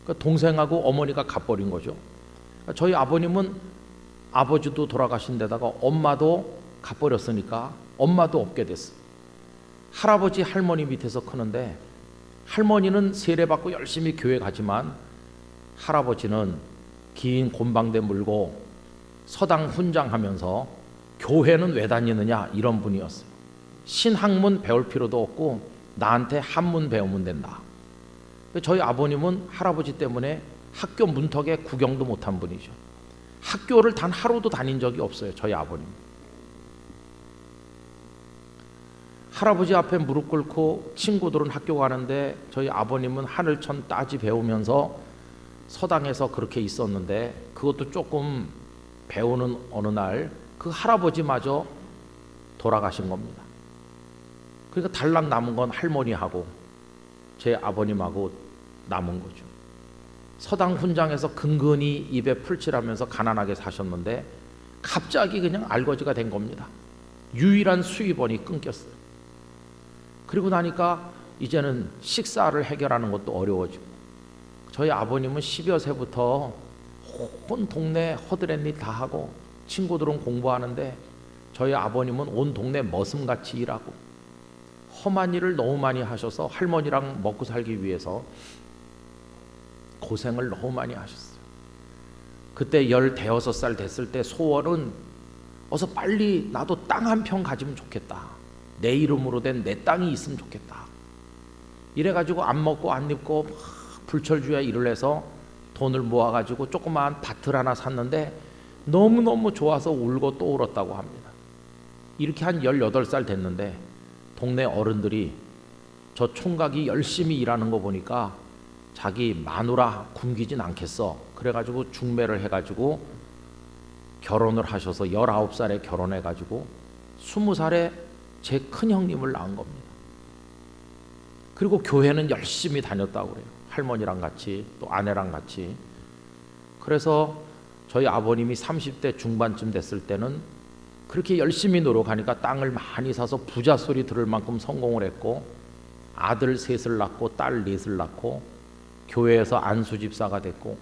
S1: 그러니까 동생하고 어머니가 가버린 거죠. 그러니까 저희 아버님은 아버지도 돌아가신 데다가 엄마도 가버렸으니까 엄마도 없게 됐어요. 할아버지 할머니 밑에서 크는데 할머니는 세례받고 열심히 교회 가지만 할아버지는 긴 곰방대 물고 서당 훈장하면서 교회는 왜 다니느냐 이런 분이었어요. 신학문 배울 필요도 없고 나한테 한문 배우면 된다. 저희 아버님은 할아버지 때문에 학교 문턱에 구경도 못한 분이죠. 학교를 단 하루도 다닌 적이 없어요. 저희 아버님. 할아버지 앞에 무릎 꿇고 친구들은 학교 가는데 저희 아버님은 하늘천 따지 배우면서 서당에서 그렇게 있었는데 그것도 조금 배우는 어느 날 그 할아버지마저 돌아가신 겁니다. 그러니까 달랑 남은 건 할머니하고 제 아버님하고 남은 거죠. 서당 훈장에서 근근히 입에 풀칠하면서 가난하게 사셨는데 갑자기 그냥 알거지가 된 겁니다. 유일한 수입원이 끊겼어요. 그리고 나니까 이제는 식사를 해결하는 것도 어려워지고 저희 아버님은 10여 세부터 온 동네 허드렛일 다 하고 친구들은 공부하는데 저희 아버님은 온 동네 머슴같이 일하고 험한 일을 너무 많이 하셔서 할머니랑 먹고 살기 위해서 고생을 너무 많이 하셨어요. 그때 15살 됐을 때 소원은 어서 빨리 나도 땅 한 평 가지면 좋겠다. 내 이름으로 된 내 땅이 있으면 좋겠다. 이래가지고 안 먹고 안 입고 불철주야 일을 해서 돈을 모아가지고 조그마한 밭을 하나 샀는데 너무너무 좋아서 울고 또 울었다고 합니다. 이렇게 한 18살 됐는데 동네 어른들이 저 총각이 열심히 일하는 거 보니까 자기 마누라 굶기진 않겠어. 그래가지고 중매를 해가지고 결혼을 하셔서 19살에 결혼해가지고 20살에 제 큰형님을 낳은 겁니다. 그리고 교회는 열심히 다녔다고 그래요. 할머니랑 같이 또 아내랑 같이. 그래서 저희 아버님이 30대 중반쯤 됐을 때는 그렇게 열심히 노력하니까 땅을 많이 사서 부자 소리 들을 만큼 성공을 했고 아들 셋을 낳고 딸 넷을 낳고 교회에서 안수집사가 됐고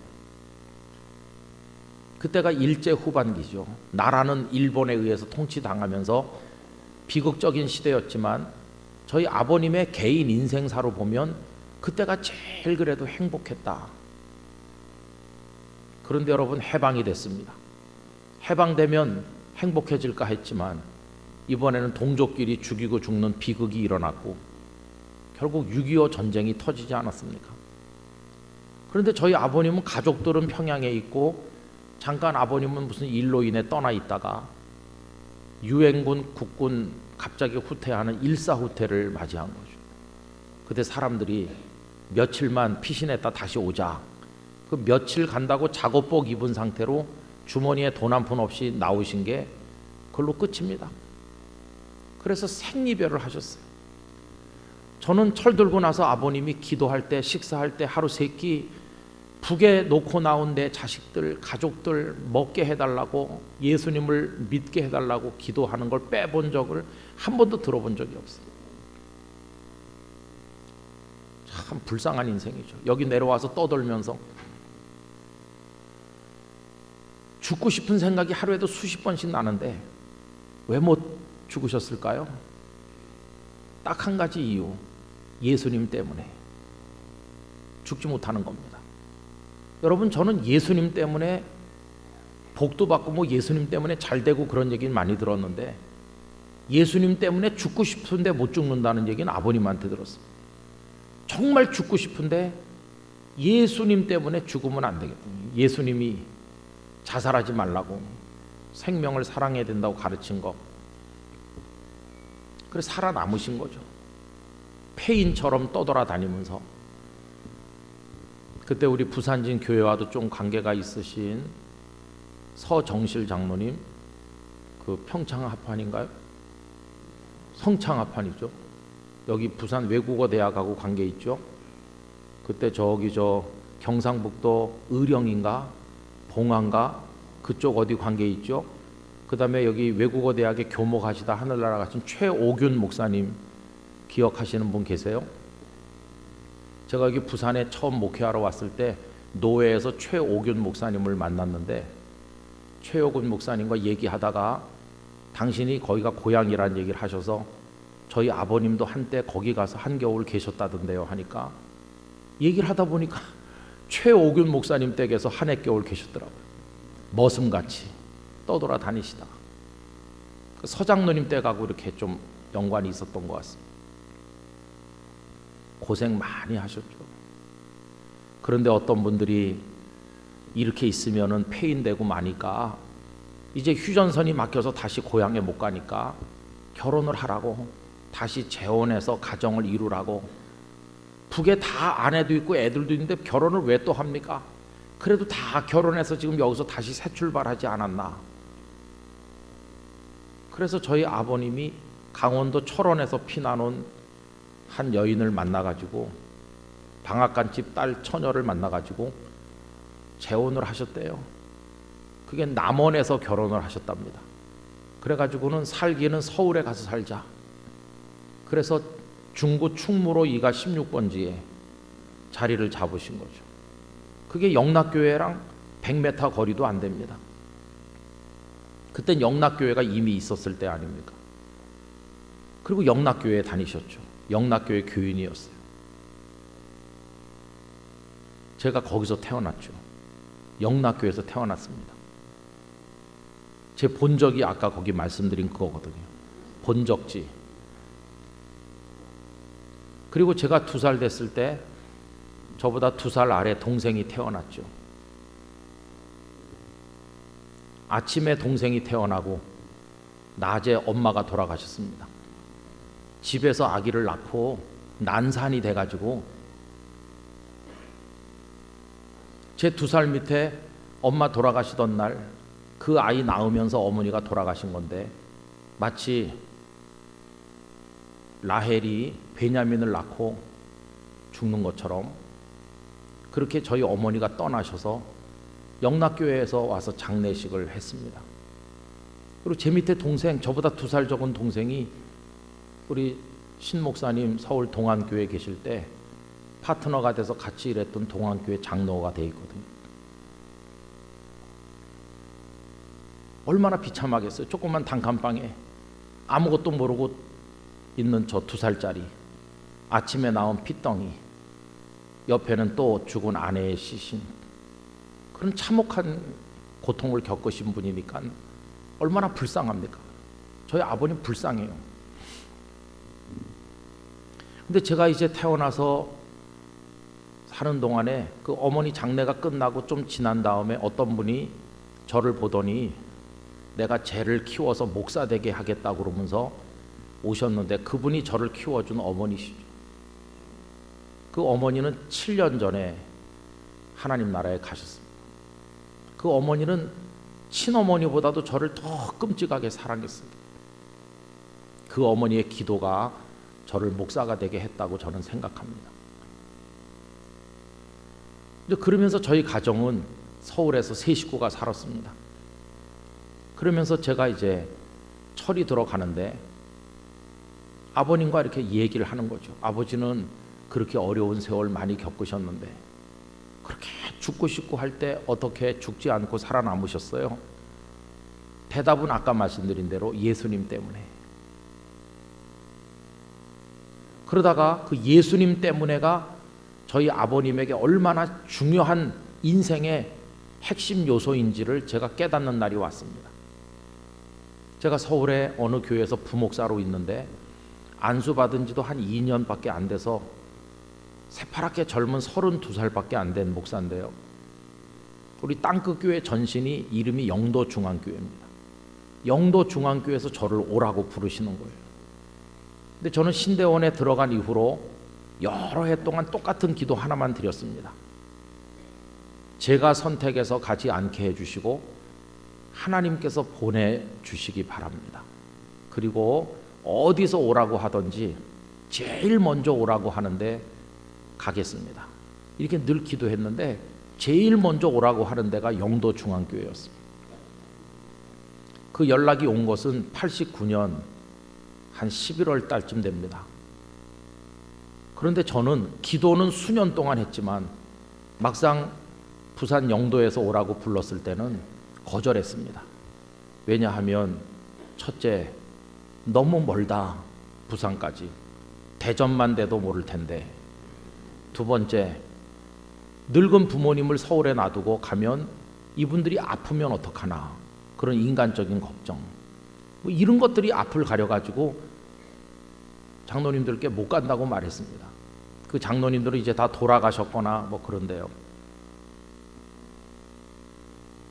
S1: 그때가 일제 후반기죠. 나라는 일본에 의해서 통치당하면서 비극적인 시대였지만 저희 아버님의 개인 인생사로 보면 그때가 제일 그래도 행복했다. 그런데 여러분 해방이 됐습니다. 해방되면 행복해질까 했지만 이번에는 동족끼리 죽이고 죽는 비극이 일어났고 결국 6.25 전쟁이 터지지 않았습니까? 그런데 저희 아버님은 가족들은 평양에 있고 잠깐 아버님은 무슨 일로 인해 떠나 있다가 유엔군 국군 갑자기 후퇴하는 일사후퇴를 맞이한 거죠. 그때 사람들이 며칠만 피신했다 다시 오자. 그 며칠 간다고 작업복 입은 상태로 주머니에 돈 한 푼 없이 나오신 게 그걸로 끝입니다. 그래서 생이별을 하셨어요. 저는 철들고 나서 아버님이 기도할 때 식사할 때 하루 세 끼 북에 놓고 나온 내 자식들 가족들 먹게 해달라고 예수님을 믿게 해달라고 기도하는 걸 빼본 적을 한 번도 들어본 적이 없어요. 참 불쌍한 인생이죠. 여기 내려와서 떠돌면서 죽고 싶은 생각이 하루에도 수십 번씩 나는데 왜 못 죽으셨을까요? 딱 한 가지 이유, 예수님 때문에 죽지 못하는 겁니다. 여러분, 저는 예수님 때문에 복도 받고 뭐 예수님 때문에 잘 되고 그런 얘기는 많이 들었는데 예수님 때문에 죽고 싶은데 못 죽는다는 얘기는 아버님한테 들었어요. 정말 죽고 싶은데 예수님 때문에 죽으면 안 되겠다. 예수님이 자살하지 말라고 생명을 사랑해야 된다고 가르친 거. 그래서 살아남으신 거죠. 폐인처럼 떠돌아다니면서. 그때 우리 부산진 교회와도 좀 관계가 있으신 서정실 장로님, 그 평창합판인가요? 성창합판이죠. 여기 부산 외국어대학하고 관계 있죠. 그때 저기 저 경상북도 의령인가 봉안가 그쪽 어디 관계 있죠. 그 다음에 여기 외국어대학에 교목하시다 하늘나라 가신 최오균 목사님 기억하시는 분 계세요? 제가 여기 부산에 처음 목회하러 왔을 때 노회에서 최오균 목사님을 만났는데, 최오균 목사님과 얘기하다가 당신이 거기가 고향이라는 얘기를 하셔서 저희 아버님도 한때 거기 가서 한겨울 계셨다던데요 하니까, 얘기를 하다 보니까 최오균 목사님 댁에서 한 해겨울 계셨더라고요. 머슴같이 떠돌아 다니시다가 그 서장로님 댁하고 이렇게 좀 연관이 있었던 것 같습니다. 고생 많이 하셨죠. 그런데 어떤 분들이 이렇게 있으면은 폐인되고 마니까 이제 휴전선이 막혀서 다시 고향에 못 가니까 결혼을 하라고, 다시 재혼해서 가정을 이루라고. 북에 다 아내도 있고 애들도 있는데 결혼을 왜 또 합니까? 그래도 다 결혼해서 지금 여기서 다시 새 출발하지 않았나. 그래서 저희 아버님이 강원도 철원에서 피난 온 한 여인을 만나가지고, 방앗간집 딸 처녀를 만나가지고 재혼을 하셨대요. 그게 남원에서 결혼을 하셨답니다. 그래가지고는 살기는 서울에 가서 살자. 그래서 중구 충무로 2가 16번지에 자리를 잡으신 거죠. 그게 영락교회랑 100m 거리도 안 됩니다. 그땐 영락교회가 이미 있었을 때 아닙니까? 그리고 영락교회에 다니셨죠. 영락교회 교인이었어요. 제가 거기서 태어났죠. 영락교회에서 태어났습니다. 제 본적이 아까 거기 말씀드린 그거거든요. 본적지. 그리고 제가 2살 됐을 때 저보다 2살 아래 동생이 태어났죠. 아침에 동생이 태어나고 낮에 엄마가 돌아가셨습니다. 집에서 아기를 낳고 난산이 돼가지고 제 2살 밑에 엄마 돌아가시던 날 그 아이 낳으면서 어머니가 돌아가신 건데, 마치 라헬이 베냐민을 낳고 죽는 것처럼 그렇게 저희 어머니가 떠나셔서 영락교회에서 와서 장례식을 했습니다. 그리고 제 밑에 동생, 저보다 2살 적은 동생이 우리 신 목사님 서울 동안교회 계실 때 파트너가 돼서 같이 일했던 동안교회 장로가 돼 있거든요. 얼마나 비참하겠어요. 조그만 단칸방에 아무것도 모르고 있는 저 2살짜리, 아침에 나온 핏덩이, 옆에는 또 죽은 아내의 시신, 그런 참혹한 고통을 겪으신 분이니까 얼마나 불쌍합니까? 저희 아버님 불쌍해요. 근데 제가 이제 태어나서 사는 동안에 그 어머니 장례가 끝나고 좀 지난 다음에 어떤 분이 저를 보더니 내가 쟤를 키워서 목사 되게 하겠다고 그러면서 오셨는데, 그분이 저를 키워준 어머니시죠. 그 어머니는 7년 전에 하나님 나라에 가셨습니다. 그 어머니는 친어머니보다도 저를 더 끔찍하게 사랑했습니다. 그 어머니의 기도가 저를 목사가 되게 했다고 저는 생각합니다. 근데 그러면서 저희 가정은 서울에서 세 식구가 살았습니다. 그러면서 제가 이제 철이 들어가는데 아버님과 이렇게 얘기를 하는 거죠. 아버지는 그렇게 어려운 세월 많이 겪으셨는데 그렇게 죽고 싶고 할 때 어떻게 죽지 않고 살아남으셨어요? 대답은 아까 말씀드린 대로 예수님 때문에. 그러다가 그 예수님 때문에가 저희 아버님에게 얼마나 중요한 인생의 핵심 요소인지를 제가 깨닫는 날이 왔습니다. 제가 서울의 어느 교회에서 부목사로 있는데 안수받은 지도 한 2년밖에 안 돼서 새파랗게 젊은 32살밖에 안 된 목사인데요. 우리 땅끝 교회 전신이 이름이 영도중앙교회입니다. 영도중앙교회에서 저를 오라고 부르시는 거예요. 근데 저는 신대원에 들어간 이후로 여러 해 동안 똑같은 기도 하나만 드렸습니다. 제가 선택해서 가지 않게 해주시고 하나님께서 보내주시기 바랍니다. 그리고 어디서 오라고 하든지 제일 먼저 오라고 하는데 가겠습니다. 이렇게 늘 기도했는데 제일 먼저 오라고 하는 데가 영도중앙교회였습니다. 그 연락이 온 것은 89년 한 11월 달쯤 됩니다. 그런데 저는 기도는 수년 동안 했지만 막상 부산 영도에서 오라고 불렀을 때는 거절했습니다. 왜냐하면 첫째, 너무 멀다. 부산까지 대전만 돼도 모를 텐데. 두 번째, 늙은 부모님을 서울에 놔두고 가면 이분들이 아프면 어떡하나, 그런 인간적인 걱정, 뭐 이런 것들이 앞을 가려가지고 장로님들께 못 간다고 말했습니다. 그 장로님들은 이제 다 돌아가셨거나 뭐 그런데요.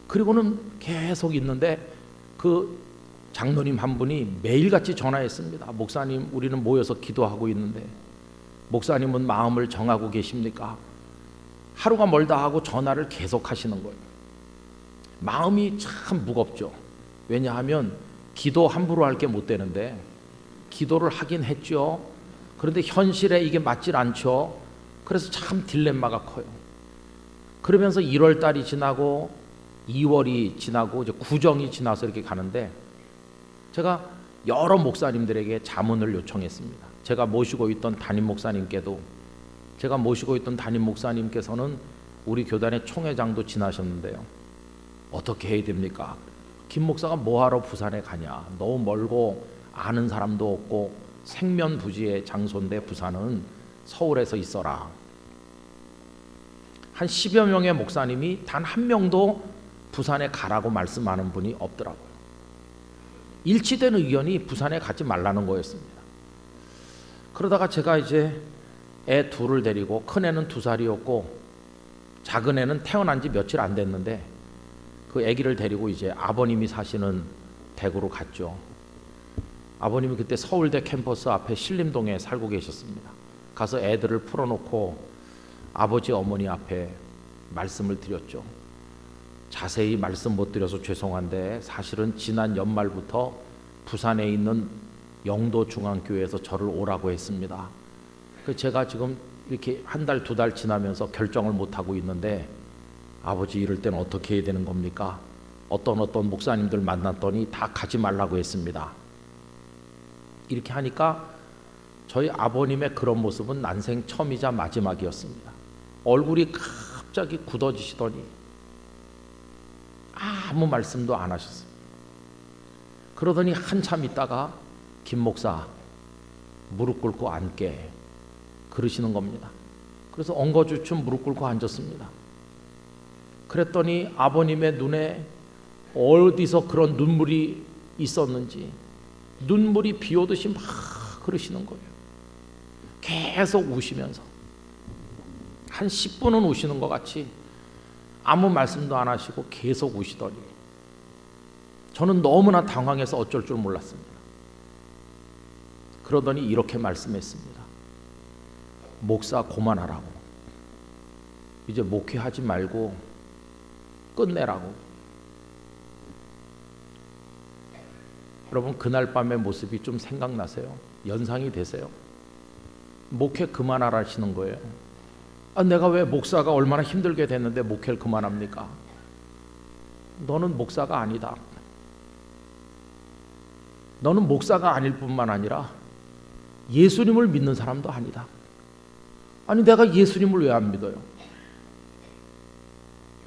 S1: 그리고는 계속 있는데 그 장로님 한 분이 매일같이 전화했습니다. 목사님, 우리는 모여서 기도하고 있는데 목사님은 마음을 정하고 계십니까? 하루가 멀다 하고 전화를 계속 하시는 거예요. 마음이 참 무겁죠. 왜냐하면 기도 함부로 할 게 못 되는데 기도를 하긴 했죠. 그런데 현실에 이게 맞질 않죠. 그래서 참 딜레마가 커요. 그러면서 1월 달이 지나고 2월이 지나고 이제 구정이 지나서 이렇게 가는데 제가 여러 목사님들에게 자문을 요청했습니다. 제가 모시고 있던 담임 목사님께도, 제가 모시고 있던 담임 목사님께서는 우리 교단의 총회장도 지나셨는데요. 어떻게 해야 됩니까? 김 목사가 뭐하러 부산에 가냐? 너무 멀고 아는 사람도 없고 생면부지의 장소인데 부산은 서울에서 있어라. 한 10여 명의 목사님이 단 한 명도 부산에 가라고 말씀하는 분이 없더라고요. 일치된 의견이 부산에 가지 말라는 거였습니다. 그러다가 제가 이제 애 둘을 데리고, 큰 애는 2살이었고 작은 애는 태어난 지 며칠 안 됐는데 그 아기를 데리고 이제 아버님이 사시는 대구로 갔죠. 아버님이 그때 서울대 캠퍼스 앞에 신림동에 살고 계셨습니다. 가서 애들을 풀어놓고 아버지 어머니 앞에 말씀을 드렸죠. 자세히 말씀 못 드려서 죄송한데 사실은 지난 연말부터 부산에 있는 영도중앙교회에서 저를 오라고 했습니다. 제가 지금 이렇게 한 달, 2달 지나면서 결정을 못하고 있는데 아버지, 이럴 때는 어떻게 해야 되는 겁니까? 어떤 목사님들 만났더니 다 가지 말라고 했습니다. 이렇게 하니까 저희 아버님의 그런 모습은 난생 처음이자 마지막이었습니다. 얼굴이 갑자기 굳어지시더니 아무 말씀도 안 하셨어요. 그러더니 한참 있다가 김 목사, 무릎 꿇고 앉게 그러시는 겁니다. 그래서 엉거주춤 무릎 꿇고 앉았습니다. 그랬더니 아버님의 눈에 어디서 그런 눈물이 있었는지 눈물이 비 오듯이 막 그러시는 거예요. 계속 우시면서 한 10분은 우시는 것 같이 아무 말씀도 안 하시고 계속 우시더니 저는 너무나 당황해서 어쩔 줄 몰랐습니다. 그러더니 이렇게 말씀했습니다. 목사 그만하라고. 이제 목회하지 말고 끝내라고. 여러분, 그날 밤의 모습이 좀 생각나세요? 연상이 되세요? 목회 그만하라시는 거예요. 내가 왜 목사가 얼마나 힘들게 됐는데 목회를 그만합니까? 너는 목사가 아니다. 너는 목사가 아닐 뿐만 아니라 예수님을 믿는 사람도 아니다. 아니, 내가 예수님을 왜 안 믿어요?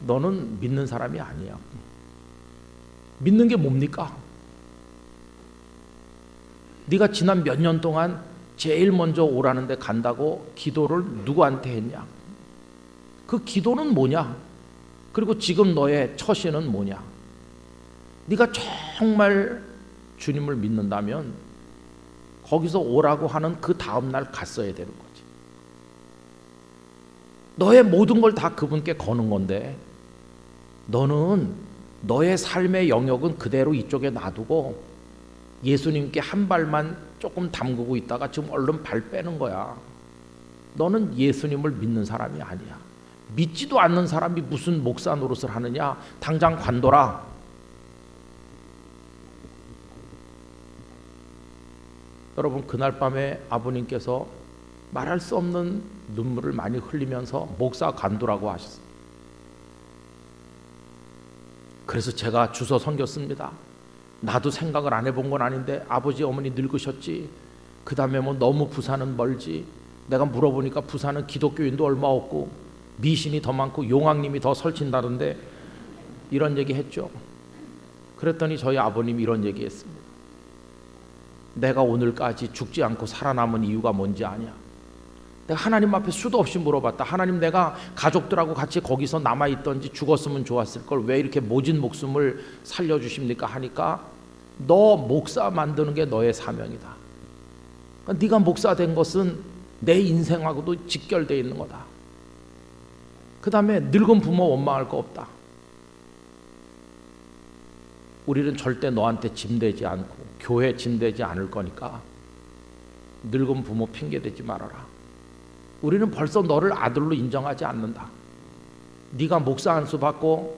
S1: 너는 믿는 사람이 아니야. 믿는 게 뭡니까? 네가 지난 몇 년 동안 제일 먼저 오라는 데 간다고 기도를 누구한테 했냐? 그 기도는 뭐냐? 그리고 지금 너의 처신은 뭐냐? 네가 정말 주님을 믿는다면 거기서 오라고 하는 그 다음 날 갔어야 되는 거지. 너의 모든 걸 다 그분께 거는 건데 너는 너의 삶의 영역은 그대로 이쪽에 놔두고 예수님께 한 발만 조금 담그고 있다가 지금 얼른 발 빼는 거야. 너는 예수님을 믿는 사람이 아니야. 믿지도 않는 사람이 무슨 목사 노릇을 하느냐? 당장 관둬라. 여러분, 그날 밤에 아버님께서 말할 수 없는 눈물을 많이 흘리면서 목사 관두라고 하셨어요. 그래서 제가 주서 섬겼습니다. 나도 생각을 안 해본 건 아닌데 아버지 어머니 늙으셨지, 그 다음에 뭐 너무 부산은 멀지, 내가 물어보니까 부산은 기독교인도 얼마 없고 미신이 더 많고 용왕님이 더 설친다던데 이런 얘기 했죠. 그랬더니 저희 아버님이 이런 얘기 했습니다. 내가 오늘까지 죽지 않고 살아남은 이유가 뭔지 아냐? 내가 하나님 앞에 수도 없이 물어봤다. 하나님, 내가 가족들하고 같이 거기서 남아있던지 죽었으면 좋았을 걸 왜 이렇게 모진 목숨을 살려주십니까? 하니까 너 목사 만드는 게 너의 사명이다. 그러니까 네가 목사 된 것은 내 인생하고도 직결되어 있는 거다. 그 다음에 늙은 부모 원망할 거 없다. 우리는 절대 너한테 짐되지 않고 교회 짐되지 않을 거니까 늙은 부모 핑계대지 말아라. 우리는 벌써 너를 아들로 인정하지 않는다. 네가 목사 안수 받고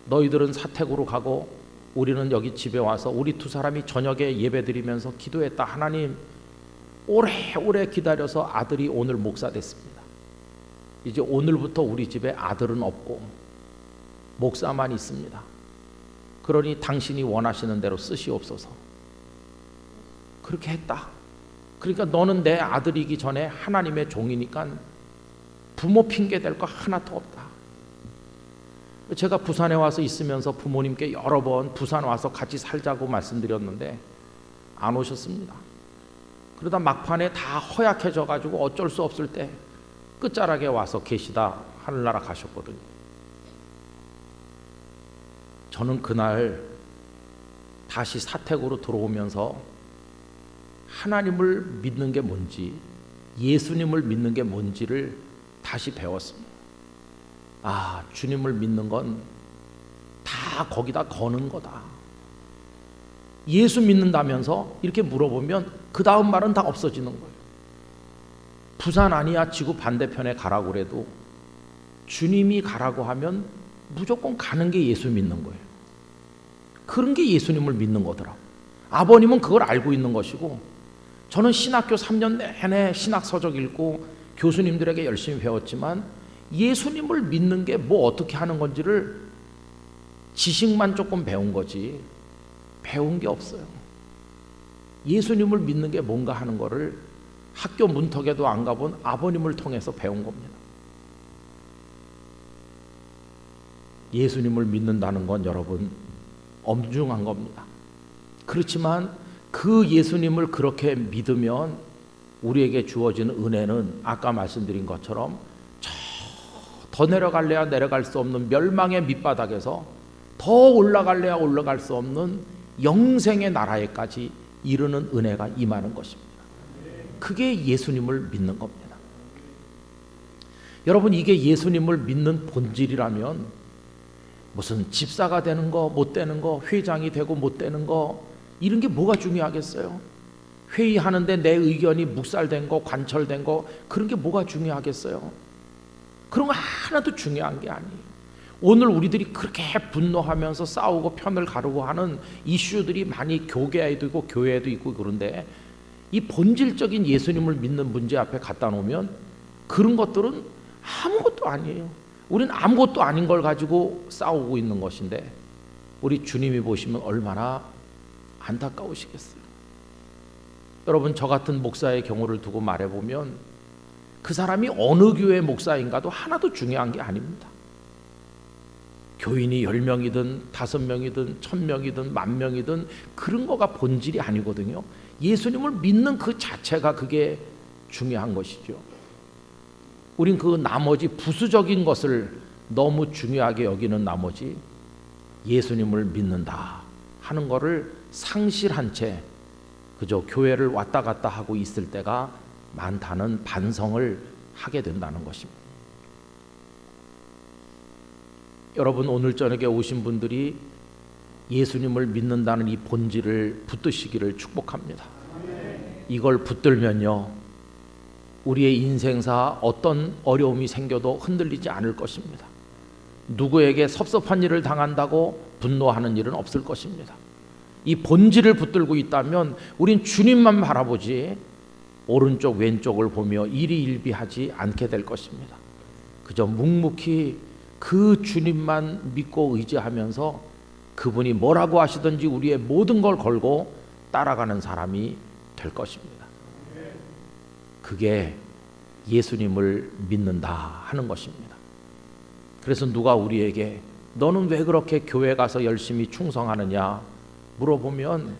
S1: 너희들은 사택으로 가고 우리는 여기 집에 와서 우리 두 사람이 저녁에 예배드리면서 기도했다. 하나님, 오래오래 기다려서 아들이 오늘 목사 됐습니다. 이제 오늘부터 우리 집에 아들은 없고 목사만 있습니다. 그러니 당신이 원하시는 대로 쓰시옵소서. 그렇게 했다. 그러니까 너는 내 아들이기 전에 하나님의 종이니까 부모 핑계 댈 거 하나도 없다. 제가 부산에 와서 있으면서 부모님께 여러 번 부산 와서 같이 살자고 말씀드렸는데 안 오셨습니다. 그러다 막판에 다 허약해져 가지고 어쩔 수 없을 때 끝자락에 와서 계시다 하늘나라 가셨거든요. 저는 그날 다시 사택으로 들어오면서 하나님을 믿는 게 뭔지, 예수님을 믿는 게 뭔지를 다시 배웠습니다. 아, 주님을 믿는 건 다 거기다 거는 거다. 예수 믿는다면서 이렇게 물어보면 그 다음 말은 다 없어지는 거예요. 부산 아니야 지구 반대편에 가라고 그래도 주님이 가라고 하면 무조건 가는 게 예수 믿는 거예요. 그런 게 예수님을 믿는 거더라고요. 아버님은 그걸 알고 있는 것이고, 저는 신학교 3년 내내 신학 서적 읽고 교수님들에게 열심히 배웠지만 예수님을 믿는 게 뭐 어떻게 하는 건지를 지식만 조금 배운 거지 배운 게 없어요. 예수님을 믿는 게 뭔가 하는 거를 학교 문턱에도 안 가본 아버님을 통해서 배운 겁니다. 예수님을 믿는다는 건 여러분 엄중한 겁니다. 그렇지만 그 예수님을 그렇게 믿으면 우리에게 주어지는 은혜는 아까 말씀드린 것처럼 더 내려갈래야 내려갈 수 없는 멸망의 밑바닥에서 더 올라갈래야 올라갈 수 없는 영생의 나라에까지 이르는 은혜가 임하는 것입니다. 그게 예수님을 믿는 겁니다. 여러분, 이게 예수님을 믿는 본질이라면 무슨 집사가 되는 거 못 되는 거, 회장이 되고 못 되는 거, 이런 게 뭐가 중요하겠어요? 회의하는데 내 의견이 묵살된 거, 관철된 거, 그런 게 뭐가 중요하겠어요? 그런 거 하나도 중요한 게 아니에요. 오늘 우리들이 그렇게 분노하면서 싸우고 편을 가르고 하는 이슈들이 많이 교계에도 있고 교회에도 있고 그런데 이 본질적인 예수님을 믿는 문제 앞에 갖다 놓으면 그런 것들은 아무것도 아니에요. 우리는 아무것도 아닌 걸 가지고 싸우고 있는 것인데 우리 주님이 보시면 얼마나 안타까우시겠어요. 여러분, 저 같은 목사의 경우를 두고 말해보면 그 사람이 어느 교회 목사인가도 하나도 중요한 게 아닙니다. 교인이 10명이든 5명이든 1000명이든 10,000명이든 그런 거가 본질이 아니거든요. 예수님을 믿는 그 자체가 그게 중요한 것이죠. 우린 그 나머지 부수적인 것을 너무 중요하게 여기는 나머지 예수님을 믿는다 하는 거를 상실한 채 그저 교회를 왔다 갔다 하고 있을 때가 많다는 반성을 하게 된다는 것입니다. 여러분, 오늘 저녁에 오신 분들이 예수님을 믿는다는 이 본질을 붙드시기를 축복합니다. 이걸 붙들면요, 우리의 인생사 어떤 어려움이 생겨도 흔들리지 않을 것입니다. 누구에게 섭섭한 일을 당한다고 분노하는 일은 없을 것입니다. 이 본질을 붙들고 있다면 우린 주님만 바라보지 오른쪽 왼쪽을 보며 일희일비하지 않게 될 것입니다. 그저 묵묵히 그 주님만 믿고 의지하면서 그분이 뭐라고 하시든지 우리의 모든 걸 걸고 따라가는 사람이 될 것입니다. 그게 예수님을 믿는다 하는 것입니다. 그래서 누가 우리에게 너는 왜 그렇게 교회 가서 열심히 충성하느냐 물어보면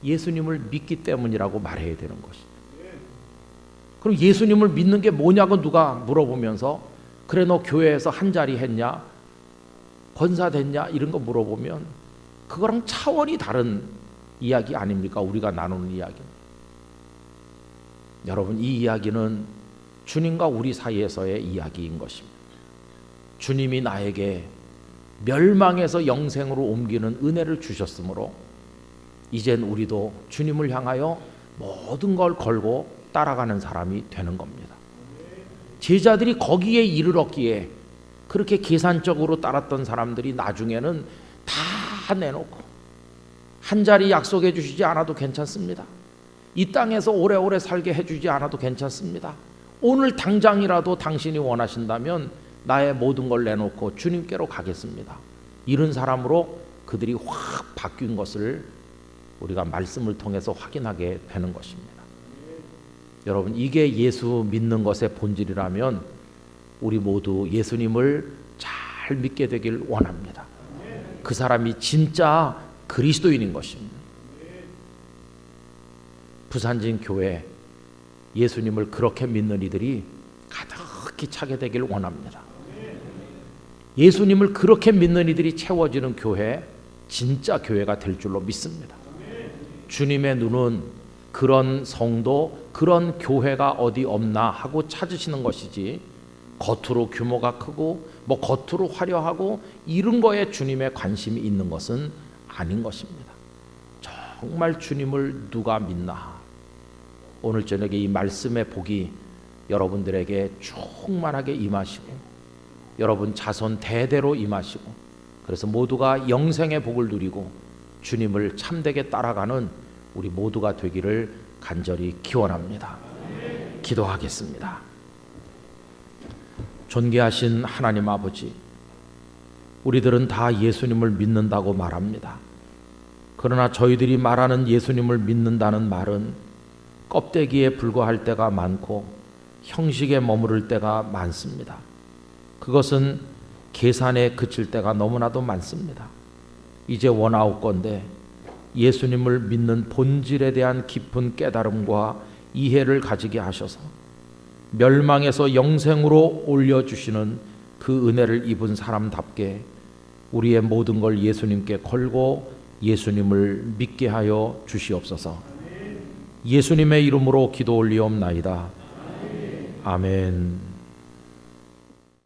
S1: 예수님을 믿기 때문이라고 말해야 되는 것입니다. 그럼 예수님을 믿는 게 뭐냐고 누가 물어보면서 그래 너 교회에서 한 자리 했냐? 권사 됐냐? 이런 거 물어보면 그거랑 차원이 다른 이야기 아닙니까? 우리가 나누는 이야기는. 여러분, 이 이야기는 주님과 우리 사이에서의 이야기인 것입니다. 주님이 나에게 멸망에서 영생으로 옮기는 은혜를 주셨으므로 이젠 우리도 주님을 향하여 모든 걸 걸고 따라가는 사람이 되는 겁니다. 제자들이 거기에 이르렀기에 그렇게 계산적으로 따랐던 사람들이 나중에는 다 내놓고 한 자리 약속해 주시지 않아도 괜찮습니다. 이 땅에서 오래오래 살게 해주지 않아도 괜찮습니다. 오늘 당장이라도 당신이 원하신다면 나의 모든 걸 내놓고 주님께로 가겠습니다. 이런 사람으로 그들이 확 바뀐 것을 우리가 말씀을 통해서 확인하게 되는 것입니다. 여러분, 이게 예수 믿는 것의 본질이라면 우리 모두 예수님을 잘 믿게 되길 원합니다. 그 사람이 진짜 그리스도인인 것입니다. 부산진 교회 예수님을 그렇게 믿는 이들이 가득히 차게 되길 원합니다. 예수님을 그렇게 믿는 이들이 채워지는 교회, 진짜 교회가 될 줄로 믿습니다. 주님의 눈은 그런 성도, 그런 교회가 어디 없나 하고 찾으시는 것이지 겉으로 규모가 크고 뭐 겉으로 화려하고 이런 거에 주님의 관심이 있는 것은 아닌 것입니다. 정말 주님을 누가 믿나? 오늘 저녁에 이 말씀의 복이 여러분들에게 충만하게 임하시고 여러분 자손 대대로 임하시고 그래서 모두가 영생의 복을 누리고 주님을 참되게 따라가는 우리 모두가 되기를 간절히 기원합니다. 기도하겠습니다. 존귀하신 하나님 아버지, 우리들은 다 예수님을 믿는다고 말합니다. 그러나 저희들이 말하는 예수님을 믿는다는 말은 껍데기에 불과할 때가 많고 형식에 머무를 때가 많습니다. 그것은 계산에 그칠 때가 너무나도 많습니다. 이제 원하옵건대 예수님을 믿는 본질에 대한 깊은 깨달음과 이해를 가지게 하셔서 멸망에서 영생으로 올려주시는 그 은혜를 입은 사람답게 우리의 모든 걸 예수님께 걸고 예수님을 믿게 하여 주시옵소서. 예수님의 이름으로 기도 올리옵나이다. 아멘.